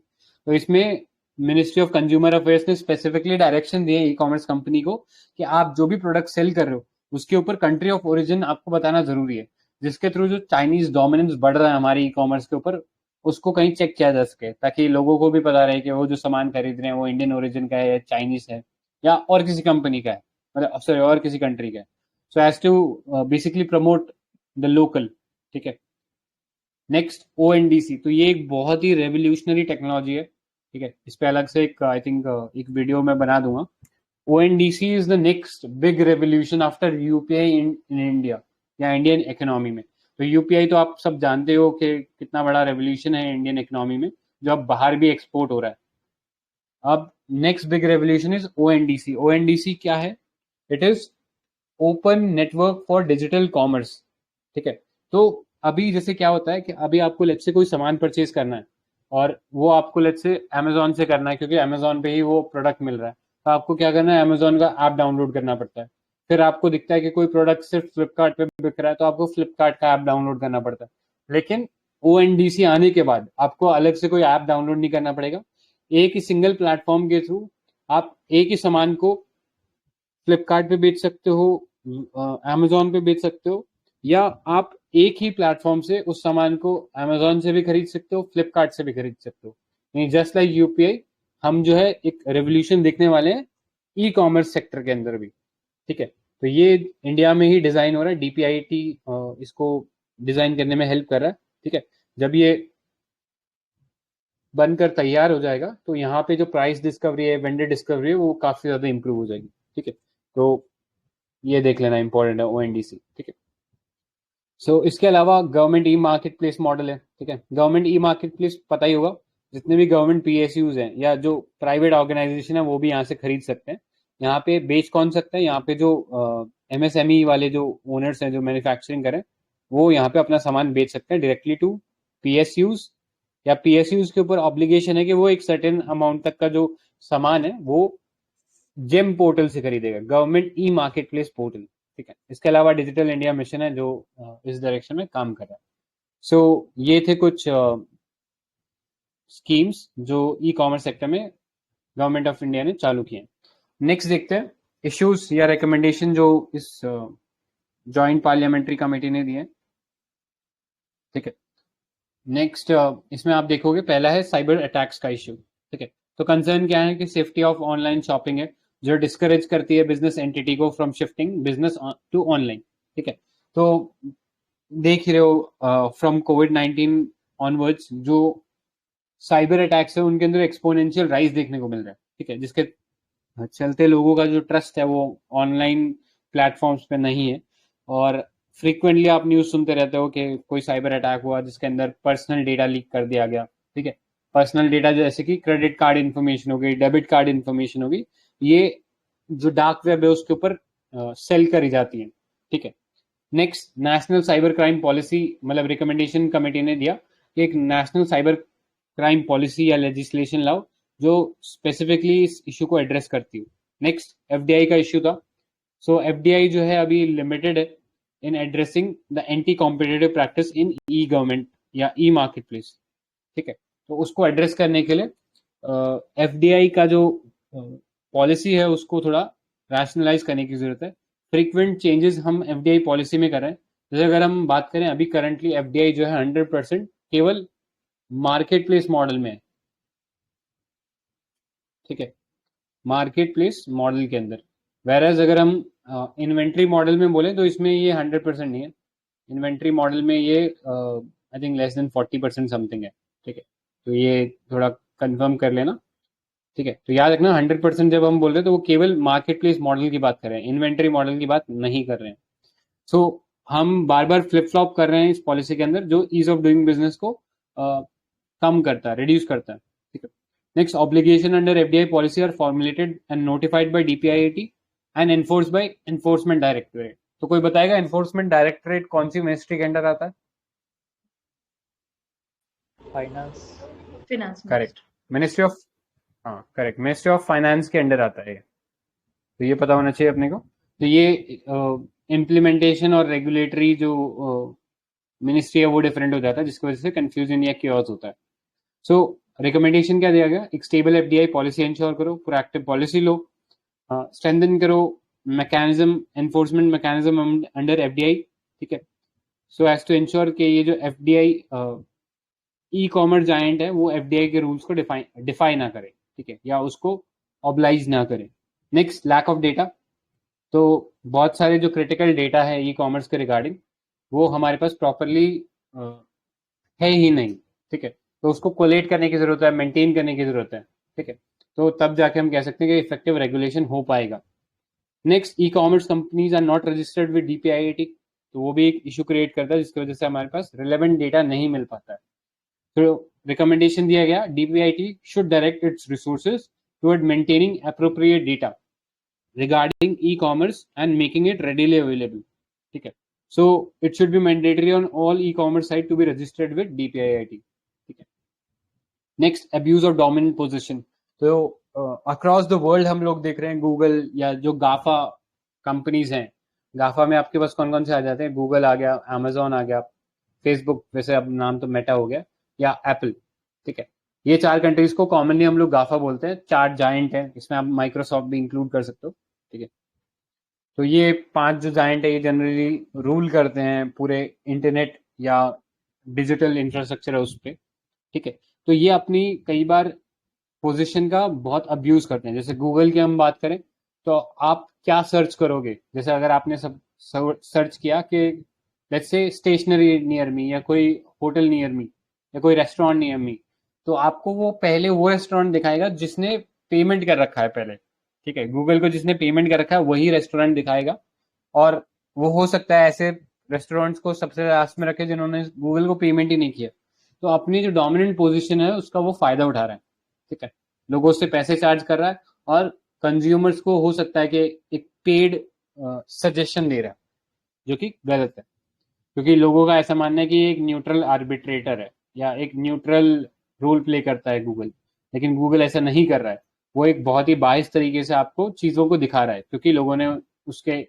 तो इसमें मिनिस्ट्री ऑफ कंज्यूमर अफेयर्स ने स्पेसिफिकली डायरेक्शन दिए ई कॉमर्स कंपनी को कि आप जो भी प्रोडक्ट सेल कर रहे हो उसके ऊपर कंट्री ऑफ ओरिजिन आपको बताना जरूरी है, जिसके थ्रू जो चाइनीज डोमिनेंस बढ़ रहा है हमारे ई कॉमर्स के ऊपर उसको कहीं चेक किया जा सके, ताकि लोगों को भी पता रहे कि वो जो सामान खरीद रहे हैं वो इंडियन ओरिजिन का है या चाइनीज है या और किसी कंपनी का है, मतलब सॉरी और किसी कंट्री का है। So as to basically promote the local, ठीक है। नेक्स्ट ओएनडीसी, तो ये एक बहुत ही रेवोल्यूशनरी टेक्नोलॉजी है, ठीक है। इस पे अलग से एक आई थिंक एक वीडियो मैं बना दूंगा। ONDC is the next big revolution after UPI in India या इंडियन इकोनॉमी में। तो यूपीआई तो आप सब जानते हो कि कितना बड़ा रेवोल्यूशन है इंडियन इकोनॉमी में, जो अब बाहर भी एक्सपोर्ट हो रहा है। अब next big revolution is ONDC. ONDC क्या है? It is open network for digital commerce, ठीक है। तो अभी जैसे क्या होता है कि अभी आपको लेट्स से कोई सामान परचेज करना है और वो आपको लेट्स से अमेजोन से करना है, क्योंकि अमेजोन पे ही वो प्रोडक्ट मिल रहा है। तो आपको क्या करना है, अमेजोन का ऐप डाउनलोड करना पड़ता है। फिर आपको दिखता है कि कोई प्रोडक्ट सिर्फ फ्लिपकार्ट पे बिक रहा है तो आपको फ्लिपकार्ट का ऐप डाउनलोड करना पड़ता है। लेकिन ONDC आने के बाद आपको अलग से कोई ऐप डाउनलोड नहीं करना पड़ेगा। एक ही सिंगल प्लेटफॉर्म के थ्रू आप एक ही सामान को फ्लिपकार्ट पे बेच सकते हो, अमेजोन पे बेच सकते हो, या आप एक ही प्लेटफॉर्म से उस सामान को अमेजोन से भी खरीद सकते हो, फ्लिपकार्ट से भी खरीद सकते हो। नहीं, जस्ट लाइक यूपीआई, हम जो है एक रेवोल्यूशन देखने वाले हैं ई कॉमर्स सेक्टर के अंदर भी। ठीक है, तो ये इंडिया में ही डिजाइन हो रहा है, DPIIT इसको डिजाइन करने में हेल्प कर रहा है। ठीक है, जब ये बनकर तैयार हो जाएगा तो यहाँ पे जो प्राइस डिस्कवरी है, वेंडर डिस्कवरी है, वो काफी ज्यादा इंप्रूव हो जाएगी। ठीक है, तो ये देख लेना इंपॉर्टेंट है ONDC। ठीक है, सो इसके अलावा government e marketplace model है। ठीक है, गवर्नमेंट ई मार्केट प्लेस पता ही होगा, जितने भी गवर्नमेंट PSUs हैं या जो प्राइवेट ऑर्गेनाइजेशन है वो भी यहाँ से खरीद सकते हैं। यहाँ पे बेच कौन सकता है, यहाँ पे जो MSME वाले जो ओनर्स हैं, जो मैन्युफैक्चरिंग करें, वो यहाँ पे अपना सामान बेच सकते हैं डायरेक्टली टू PSUs, या PSUs के ऊपर ऑब्लिगेशन है कि वो एक सर्टेन अमाउंट तक का जो सामान है वो जेम पोर्टल से खरीदेगा, government e market place portal. ठीक है, इसके अलावा डिजिटल इंडिया मिशन है जो इस डायरेक्शन में काम कर रहा है। सो ये थे कुछ स्कीम्स जो ई कॉमर्स सेक्टर में गवर्नमेंट ऑफ इंडिया ने चालू किए हैं। नेक्स्ट देखते हैं इश्यूज या रिकमेंडेशन जो इस जॉइंट पार्लियामेंट्री कमेटी ने दिए। ठीक है, नेक्स्ट इसमें आप देखोगे पहला है साइबर अटैक्स का इश्यू। ठीक है, तो कंसर्न क्या है कि सेफ्टी ऑफ ऑनलाइन शॉपिंग है जो डिस्करेज करती है बिजनेस एंटिटी को from shifting business to online. ठीक है, तो देख रहे हो फ्रॉम कोविड-19 ऑनवर्ड्स जो साइबर अटैक्स है उनके अंदर एक्सपोनेंशियल राइज देखने को मिल रहा है। ठीक है, जिसके चलते लोगों का जो ट्रस्ट है वो ऑनलाइन प्लेटफॉर्म्स पे नहीं है, और फ्रीक्वेंटली आप न्यूज सुनते रहते हो कि कोई साइबर अटैक हुआ जिसके अंदर पर्सनल डेटा लीक कर दिया गया। ठीक है, पर्सनल डेटा जैसे कि क्रेडिट कार्ड इन्फॉर्मेशन हो गई, डेबिट कार्ड इन्फॉर्मेशन हो गई, ये जो डार्क वेब है उसके ऊपर सेल करी जाती है। ठीक है, next national cyber crime policy, मतलब रिकमेंडेशन कमेटी ने दिया कि एक नेशनल साइबर क्राइम पॉलिसी या लेजिस्लेशन लाओ जो स्पेसिफिकली इस इशू को एड्रेस करती हो। नेक्स्ट FDI का इश्यू था। सो FDI जो है अभी लिमिटेड है in addressing the anti competitive practice in e government या ई मार्केट प्लेस। ठीक है, तो उसको एड्रेस करने के लिए FDI का जो पॉलिसी है उसको थोड़ा रैशनलाइज करने की जरूरत है। फ्रीक्वेंट चेंजेस हम FDI पॉलिसी में कर रहे हैं। जैसे अगर हम बात करें अभी करंटली FDI जो है 100% केवल मार्केट प्लेस मॉडल में है। ठीक है, मार्केट प्लेस मॉडल के अंदर, वेरएज अगर हम इन्वेंट्री मॉडल में बोले तो इसमें ये 100% नहीं है। इन्वेंट्री मॉडल में ये I think less than 40% something है। ठीक है, तो ये थोड़ा कंफर्म कर लेना। ठीक है, तो याद रखना 100% जब हम बोल रहे हैं तो वो केवल मार्केट प्लेस मॉडल की बात कर रहे हैं, इन्वेंट्री मॉडल की बात नहीं कर रहे हैं। सो हम बार बार फ्लिप फ्लॉप कर रहे हैं इस पॉलिसी के अंदर जो ईज ऑफ डूइंग बिजनेस को कम करता है, रिड्यूस करता है। ठीक है, next obligation under FDI policy are formulated and notified by DPIIT and enforce by enforcement directorate. तो कोई बताएगा एनफोर्समेंट डायरेक्टरेट कौन सी मिनिस्ट्री के अंडर आता है? फिनांस करेक्ट, मिनिस्ट्री ऑफ, हाँ करेक्ट, मिनिस्ट्री ऑफ फाइनेंस के अंडर आता है। तो ये पता होना चाहिए अपने को। तो ये इम्प्लीमेंटेशन और रेगुलेटरी जो मिनिस्ट्री है वो डिफरेंट हो जाता है, जिसकी वजह से कंफ्यूजन या क्योस होता है। सो रिकमेंडेशन क्या दिया गया? एक स्टेबल FDI पॉलिसी इंश्योर करो, प्रोएक्टिव पॉलिसी लो, स्ट्रेंथन करो mechanism, enforcement mechanism under FDI। ठीक है, सो एज टू इंश्योर कि ये जो FDI ई कॉमर्स जायंट है वो FDI के रूल्स को डिफाइन ना करे। ठीक है, या उसको ऑब्लाइज ना करे। नेक्स्ट लैक ऑफ डेटा, तो बहुत सारे जो क्रिटिकल डेटा है ई कॉमर्स के रिगार्डिंग वो हमारे पास प्रॉपरली है ही नहीं। ठीक है, तो उसको कोलेट करने की जरूरत है, मेंटेन करने की जरूरत है। ठीक है, तो तब जाके हम कह सकते हैं कि इफेक्टिव रेगुलेशन हो पाएगा। Next, e commerce companies are not registered with DPIIT, तो वो भी एक इशू क्रिएट करता है जिसकी वजह से हमारे पास रिलेवेंट डेटा नहीं मिल पाता है। तो रिकमेंडेशन दिया गया DPIIT should direct it's resources toward maintaining appropriate data regarding e-commerce and making it readily available. ठीक है, so it should be mandatory on all e-commerce site to be registered with DPIIT. ठीक है, next, abuse of dominant position, तो across the world हम लोग देख रहे हैं गूगल या जो गाफा कंपनीज हैं, गाफा में आपके पास कौन कौन से आ जाते हैं? गूगल आ गया, अमेजोन आ गया, फेसबुक, वैसे अब नाम तो मेटा हो गया, या एप्पल, ठीक है। ये 4 कंट्रीज को कॉमनली हम लोग गाफा बोलते हैं, 4 जायंट है, इसमें आप माइक्रोसॉफ्ट भी इंक्लूड कर सकते हो, ठीक है। तो ये 5 जो जायंट है ये जनरली रूल करते हैं पूरे इंटरनेट या डिजिटल इंफ्रास्ट्रक्चर है उस पर, ठीक है। तो ये अपनी कई बार पोजीशन का बहुत अब्यूज करते हैं। जैसे गूगल की हम बात करें तो आप क्या सर्च करोगे, जैसे अगर आपने सब सर्च किया कि let's say stationery near me, या कोई होटल नियर मी, या कोई रेस्टोरेंट नियर मी, तो आपको वो पहले वो रेस्टोरेंट दिखाएगा जिसने पेमेंट कर रखा है पहले, ठीक है। गूगल को जिसने पेमेंट कर रखा है वही रेस्टोरेंट दिखाएगा, और वो हो सकता है ऐसे रेस्टोरेंट्स को सबसे लास्ट में रखे जिन्होंने गूगल को पेमेंट ही नहीं किया। तो अपनी जो डोमिनेंट पोजीशन है उसका वो फायदा उठा रहा है, ठीक है। लोगों से पैसे चार्ज कर रहा है, और कंज्यूमर्स को हो सकता है कि एक पेड सजेशन दे रहा है, जो कि गलत है, क्योंकि लोगों का ऐसा मानना है कि एक न्यूट्रल आर्बिट्रेटर है या एक न्यूट्रल रोल प्ले करता है गूगल, लेकिन गूगल ऐसा नहीं कर रहा है। वो एक बहुत ही बाइस तरीके से आपको चीज़ों को दिखा रहा है, क्योंकि लोगों ने उसके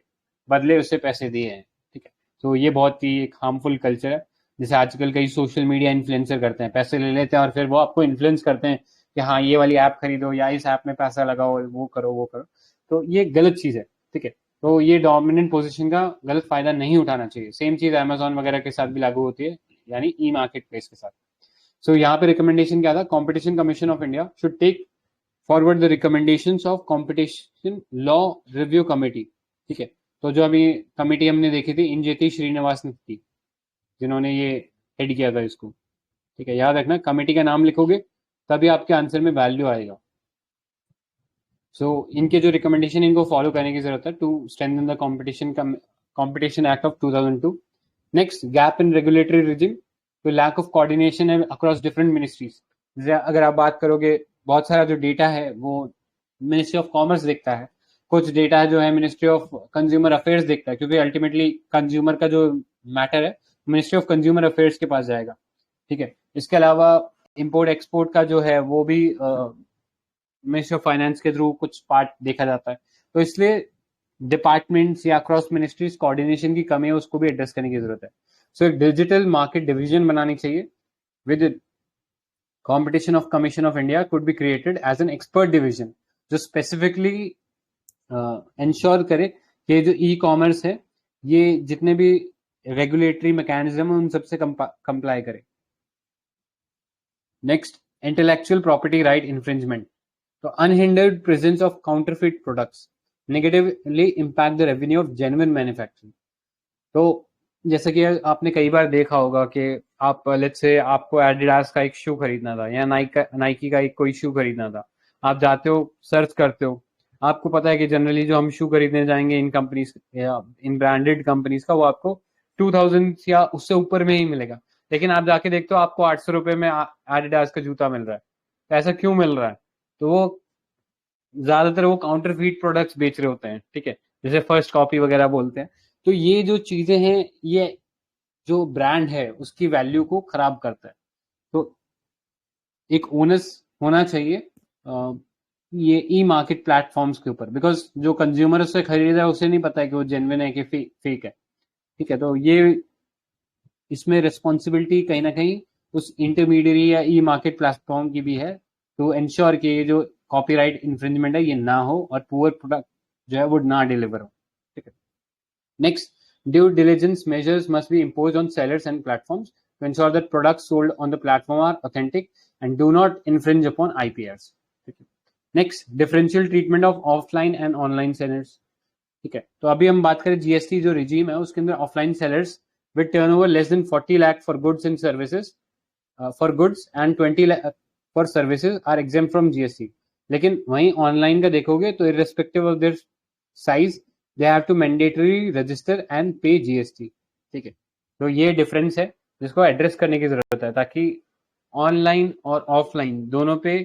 बदले उससे पैसे दिए हैं, ठीक है। तो ये बहुत ही एक हार्मफुल कल्चर है। जैसे आजकल कई सोशल मीडिया इन्फ्लुएंसर करते हैं, पैसे ले लेते हैं और फिर वो आपको इन्फ्लुएंस करते हैं कि हाँ ये वाली ऐप खरीदो, या इस ऐप में पैसा लगाओ, वो करो वो करो। तो ये गलत चीज़ है, ठीक है। तो ये डोमिनेंट पोजीशन का गलत फायदा नहीं उठाना चाहिए। सेम चीज़ अमेजोन वगैरह के साथ भी लागू होती है, यानी ई मार्केट प्लेस के साथ। सो यहाँ पे रिकमेंडेशन क्या था, competition commission of India should take forward the recommendations of competition law review committee, ठीक है। तो जो अभी कमेटी हमने देखी थी इंजेति श्रीनिवासन की, जिन्होंने ये हेड किया था इसको, ठीक है। याद रखना कमेटी का नाम लिखोगे तभी आपके आंसर में वैल्यू आएगा। सो इनके जो रिकमेंडेशन इनको फॉलो करने की जरूरत है to strengthen the competition act of 2002। Next, gap in regulatory regime, तो लैक ऑफ कोऑर्डिनेशन है अक्रॉस डिफरेंट मिनिस्ट्रीज। अगर आप बात करोगे, बहुत सारा जो डेटा है वो मिनिस्ट्री ऑफ कॉमर्स देखता है, कुछ डेटा जो है मिनिस्ट्री ऑफ कंज्यूमर अफेयर्स देखता है, क्योंकि अल्टीमेटली कंज्यूमर का जो मैटर है मिनिस्ट्री ऑफ कंज्यूमर अफेयर्स के पास जाएगा, ठीक है। इसके अलावा इंपोर्ट एक्सपोर्ट का जो है वो भी मिनिस्ट्री ऑफ फाइनेंस के थ्रू कुछ पार्ट देखा जाता है। तो इसलिए डिपार्टमेंट्स या क्रॉस मिनिस्ट्रीज कोऑर्डिनेशन की कमी है, उसको भी एड्रेस करने की जरूरत है। सो एक डिजिटल मार्केट डिवीजन बनानी चाहिए with competition of commission of India could be created as an expert division, जो स्पेसिफिकली इंश्योर करे कि जो ई कॉमर्स है ये जितने भी रेगुलेटरी मैकेनिज्म है उन सबसे कंप्लाई करे। Next, intellectual property right infringement, तो unhindered presence of counterfeit products negatively impact the revenue of genuine manufacturing. तो जैसे कि आपने कई बार देखा होगा कि आप लेट्स से आपको एडिडास का एक शू खरीदना था, या नाइकी का एक कोई शू खरीदना था, आप जाते हो सर्च करते हो, आपको पता है कि जनरली जो हम शू खरीदने जाएंगे इन कंपनीज या इन ब्रांडेड कंपनीज का, वो आपको 2000 या उससे ऊपर में ही मिलेगा, लेकिन आप जाके देखते हो आपको 800 रुपए में एडिडास का जूता मिल रहा है। तो ऐसा क्यों मिल रहा है? तो वो ज्यादातर वो काउंटरफीट प्रोडक्ट्स बेच रहे होते हैं, ठीक है, जैसे फर्स्ट कॉपी वगैरह बोलते हैं। तो ये जो चीजें हैं ये जो ब्रांड है उसकी वैल्यू को खराब करता है। तो एक ओनस होना चाहिए ये ई मार्केट प्लेटफॉर्म्स के ऊपर, बिकॉज जो कंज्यूमर उससे खरीद रहा है उसे नहीं पता है कि वो जेन्युइन है कि फेक है, ठीक है। तो ये इसमें रिस्पॉन्सिबिलिटी कहीं ना कहीं उस इंटरमीडियरी या ई मार्केट प्लेटफॉर्म की भी है, टू एंश्योर कि ये जो कॉपीराइट इन्फ्रिंजमेंट है ये ना हो और पुअर प्रोडक्ट जो है वो ना डिलीवर हो, ठीक है। Next, due diligence measures must be imposed on sellers and platforms to ensure that products sold on the platform are authentic and do not infringe upon IPRs, ठीक है। Next, differential treatment of offline and online sellers, ठीक है। तो अभी हम बात करें GST जो रिजीम है उसके अंदर offline sellers with turnover less than 40 lakh for goods and services for goods and 20 lakh for services are exempt from GST। लेकिन वहीं ऑनलाइन का देखोगे तो irrespective of their size they have to mandatory register and pay GST, ठीक है। तो ये difference है जिसको एड्रेस करने की जरूरत है, ताकि ऑनलाइन और ऑफलाइन दोनों पे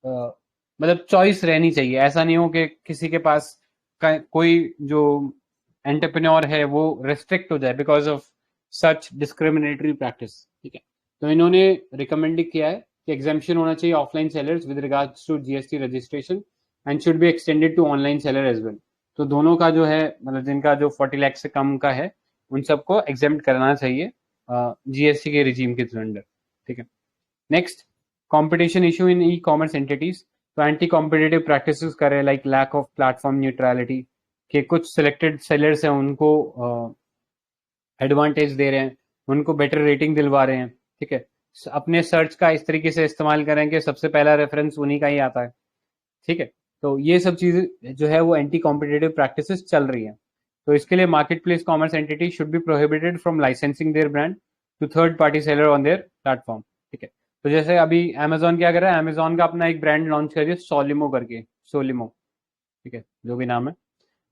मतलब चॉइस रहनी चाहिए। ऐसा नहीं हो कि किसी के पास कोई जो एंटरप्रेन्योर है वो रेस्ट्रिक्ट हो जाए because of such discriminatory practice, ठीक है। तो इन्होंने रिकमेंड किया है कि एग्जेम्पशन होना चाहिए offline sellers with regards to GST registration and should be extended to online seller as well. तो दोनों का जो है मतलब जिनका जो 40 लाख से कम का है उन सबको एग्जेम्प्ट करना चाहिए जीएसटी के रिजीम के अंडर। ठीक है, next competition issue in e commerce entities. तो एंटी कॉम्पिटिटिव प्रैक्टिसेस करे like lack of platform neutrality, के कुछ सिलेक्टेड सेलर्स हैं उनको एडवांटेज दे रहे हैं, उनको बेटर रेटिंग दिलवा रहे हैं। ठीक है, अपने सर्च का इस तरीके से इस्तेमाल करें कि सबसे पहला रेफरेंस उन्हीं का ही आता है। ठीक है, तो ये सब चीजें जो है वो एंटी कॉम्पिटिटिव प्रैक्टिसेस चल रही हैं। तो इसके लिए marketplace commerce entity should be prohibited from licensing their brand to third party seller on their platform. ठीक है, तो जैसे अभी अमेजोन क्या कर रहा है, अमेजोन का अपना एक ब्रांड लॉन्च कर दिया सोलिमो करके, सोलिमो। ठीक है, जो भी नाम है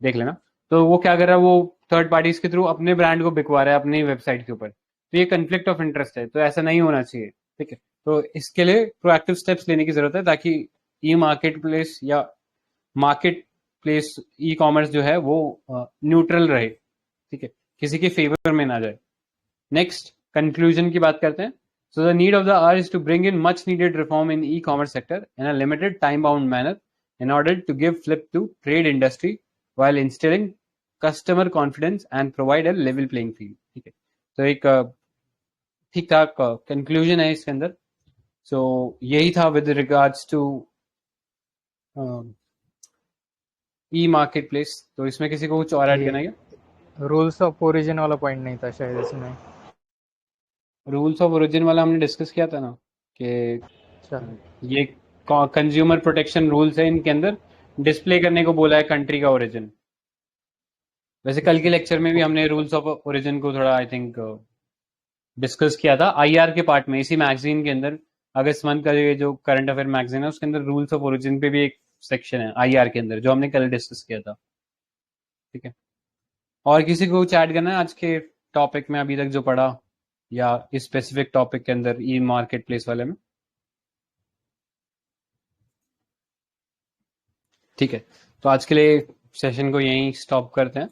देख लेना। तो वो क्या कर रहा है, वो थर्ड पार्टीज के थ्रू अपने ब्रांड को बिकवा रहा है अपनी वेबसाइट के ऊपर। तो ये कन्फ्लिक्ट ऑफ इंटरेस्ट है, तो ऐसा नहीं होना चाहिए। ठीक है, तो इसके लिए प्रोएक्टिव स्टेप्स लेने की जरूरत है ताकि ई मार्केट प्लेस या मार्केट प्लेस ई कॉमर्स जो है वो न्यूट्रल रहे। ठीक है, किसी के फेवर में ना जाए। नेक्स्ट कंक्लूजन की बात करते हैं। So the need of the hour is to bring in much needed reform in e commerce sector in a limited time bound manner in order to give flip to trade industry while instilling customer confidence and provide a level playing field। ठीक है, तो एक ठीक ठाक conclusion है इसके अंदर। So यही था with regards to e marketplace. तो इसमें किसी को कुछ और ऐड करना है क्या? रूल्स ऑफ ओरिजिन वाला पॉइंट नहीं था शायद इसमें। रूल्स ऑफ ओरिजिन वाला हमने डिस्कस किया था ना कि अच्छा, ये कंज्यूमर प्रोटेक्शन रूल्स है, इनके अंदर डिस्प्ले करने को बोला है कंट्री का ओरिजिन। वैसे कल के लेक्चर में भी हमने रूल्स ऑफ ओरिजिन को थोड़ा आई थिंक डिस्कस किया था आईआर के पार्ट में, इसी मैगजीन के अंदर। अगस्त मंथ का ये जो करंट अफेयर मैगजीन है उसके अंदर रूल्स ऑफ ओरिजिन पे भी एक सेक्शन है आईआर के अंदर, जो हमने कल डिस्कस किया था। ठीक है, और किसी को कुछ ऐड करना है आज के टॉपिक में अभी तक जो पढ़ा, या इस स्पेसिफिक टॉपिक के अंदर ई मार्केट प्लेस वाले में? ठीक है, तो आज के लिए सेशन को यहीं स्टॉप करते हैं।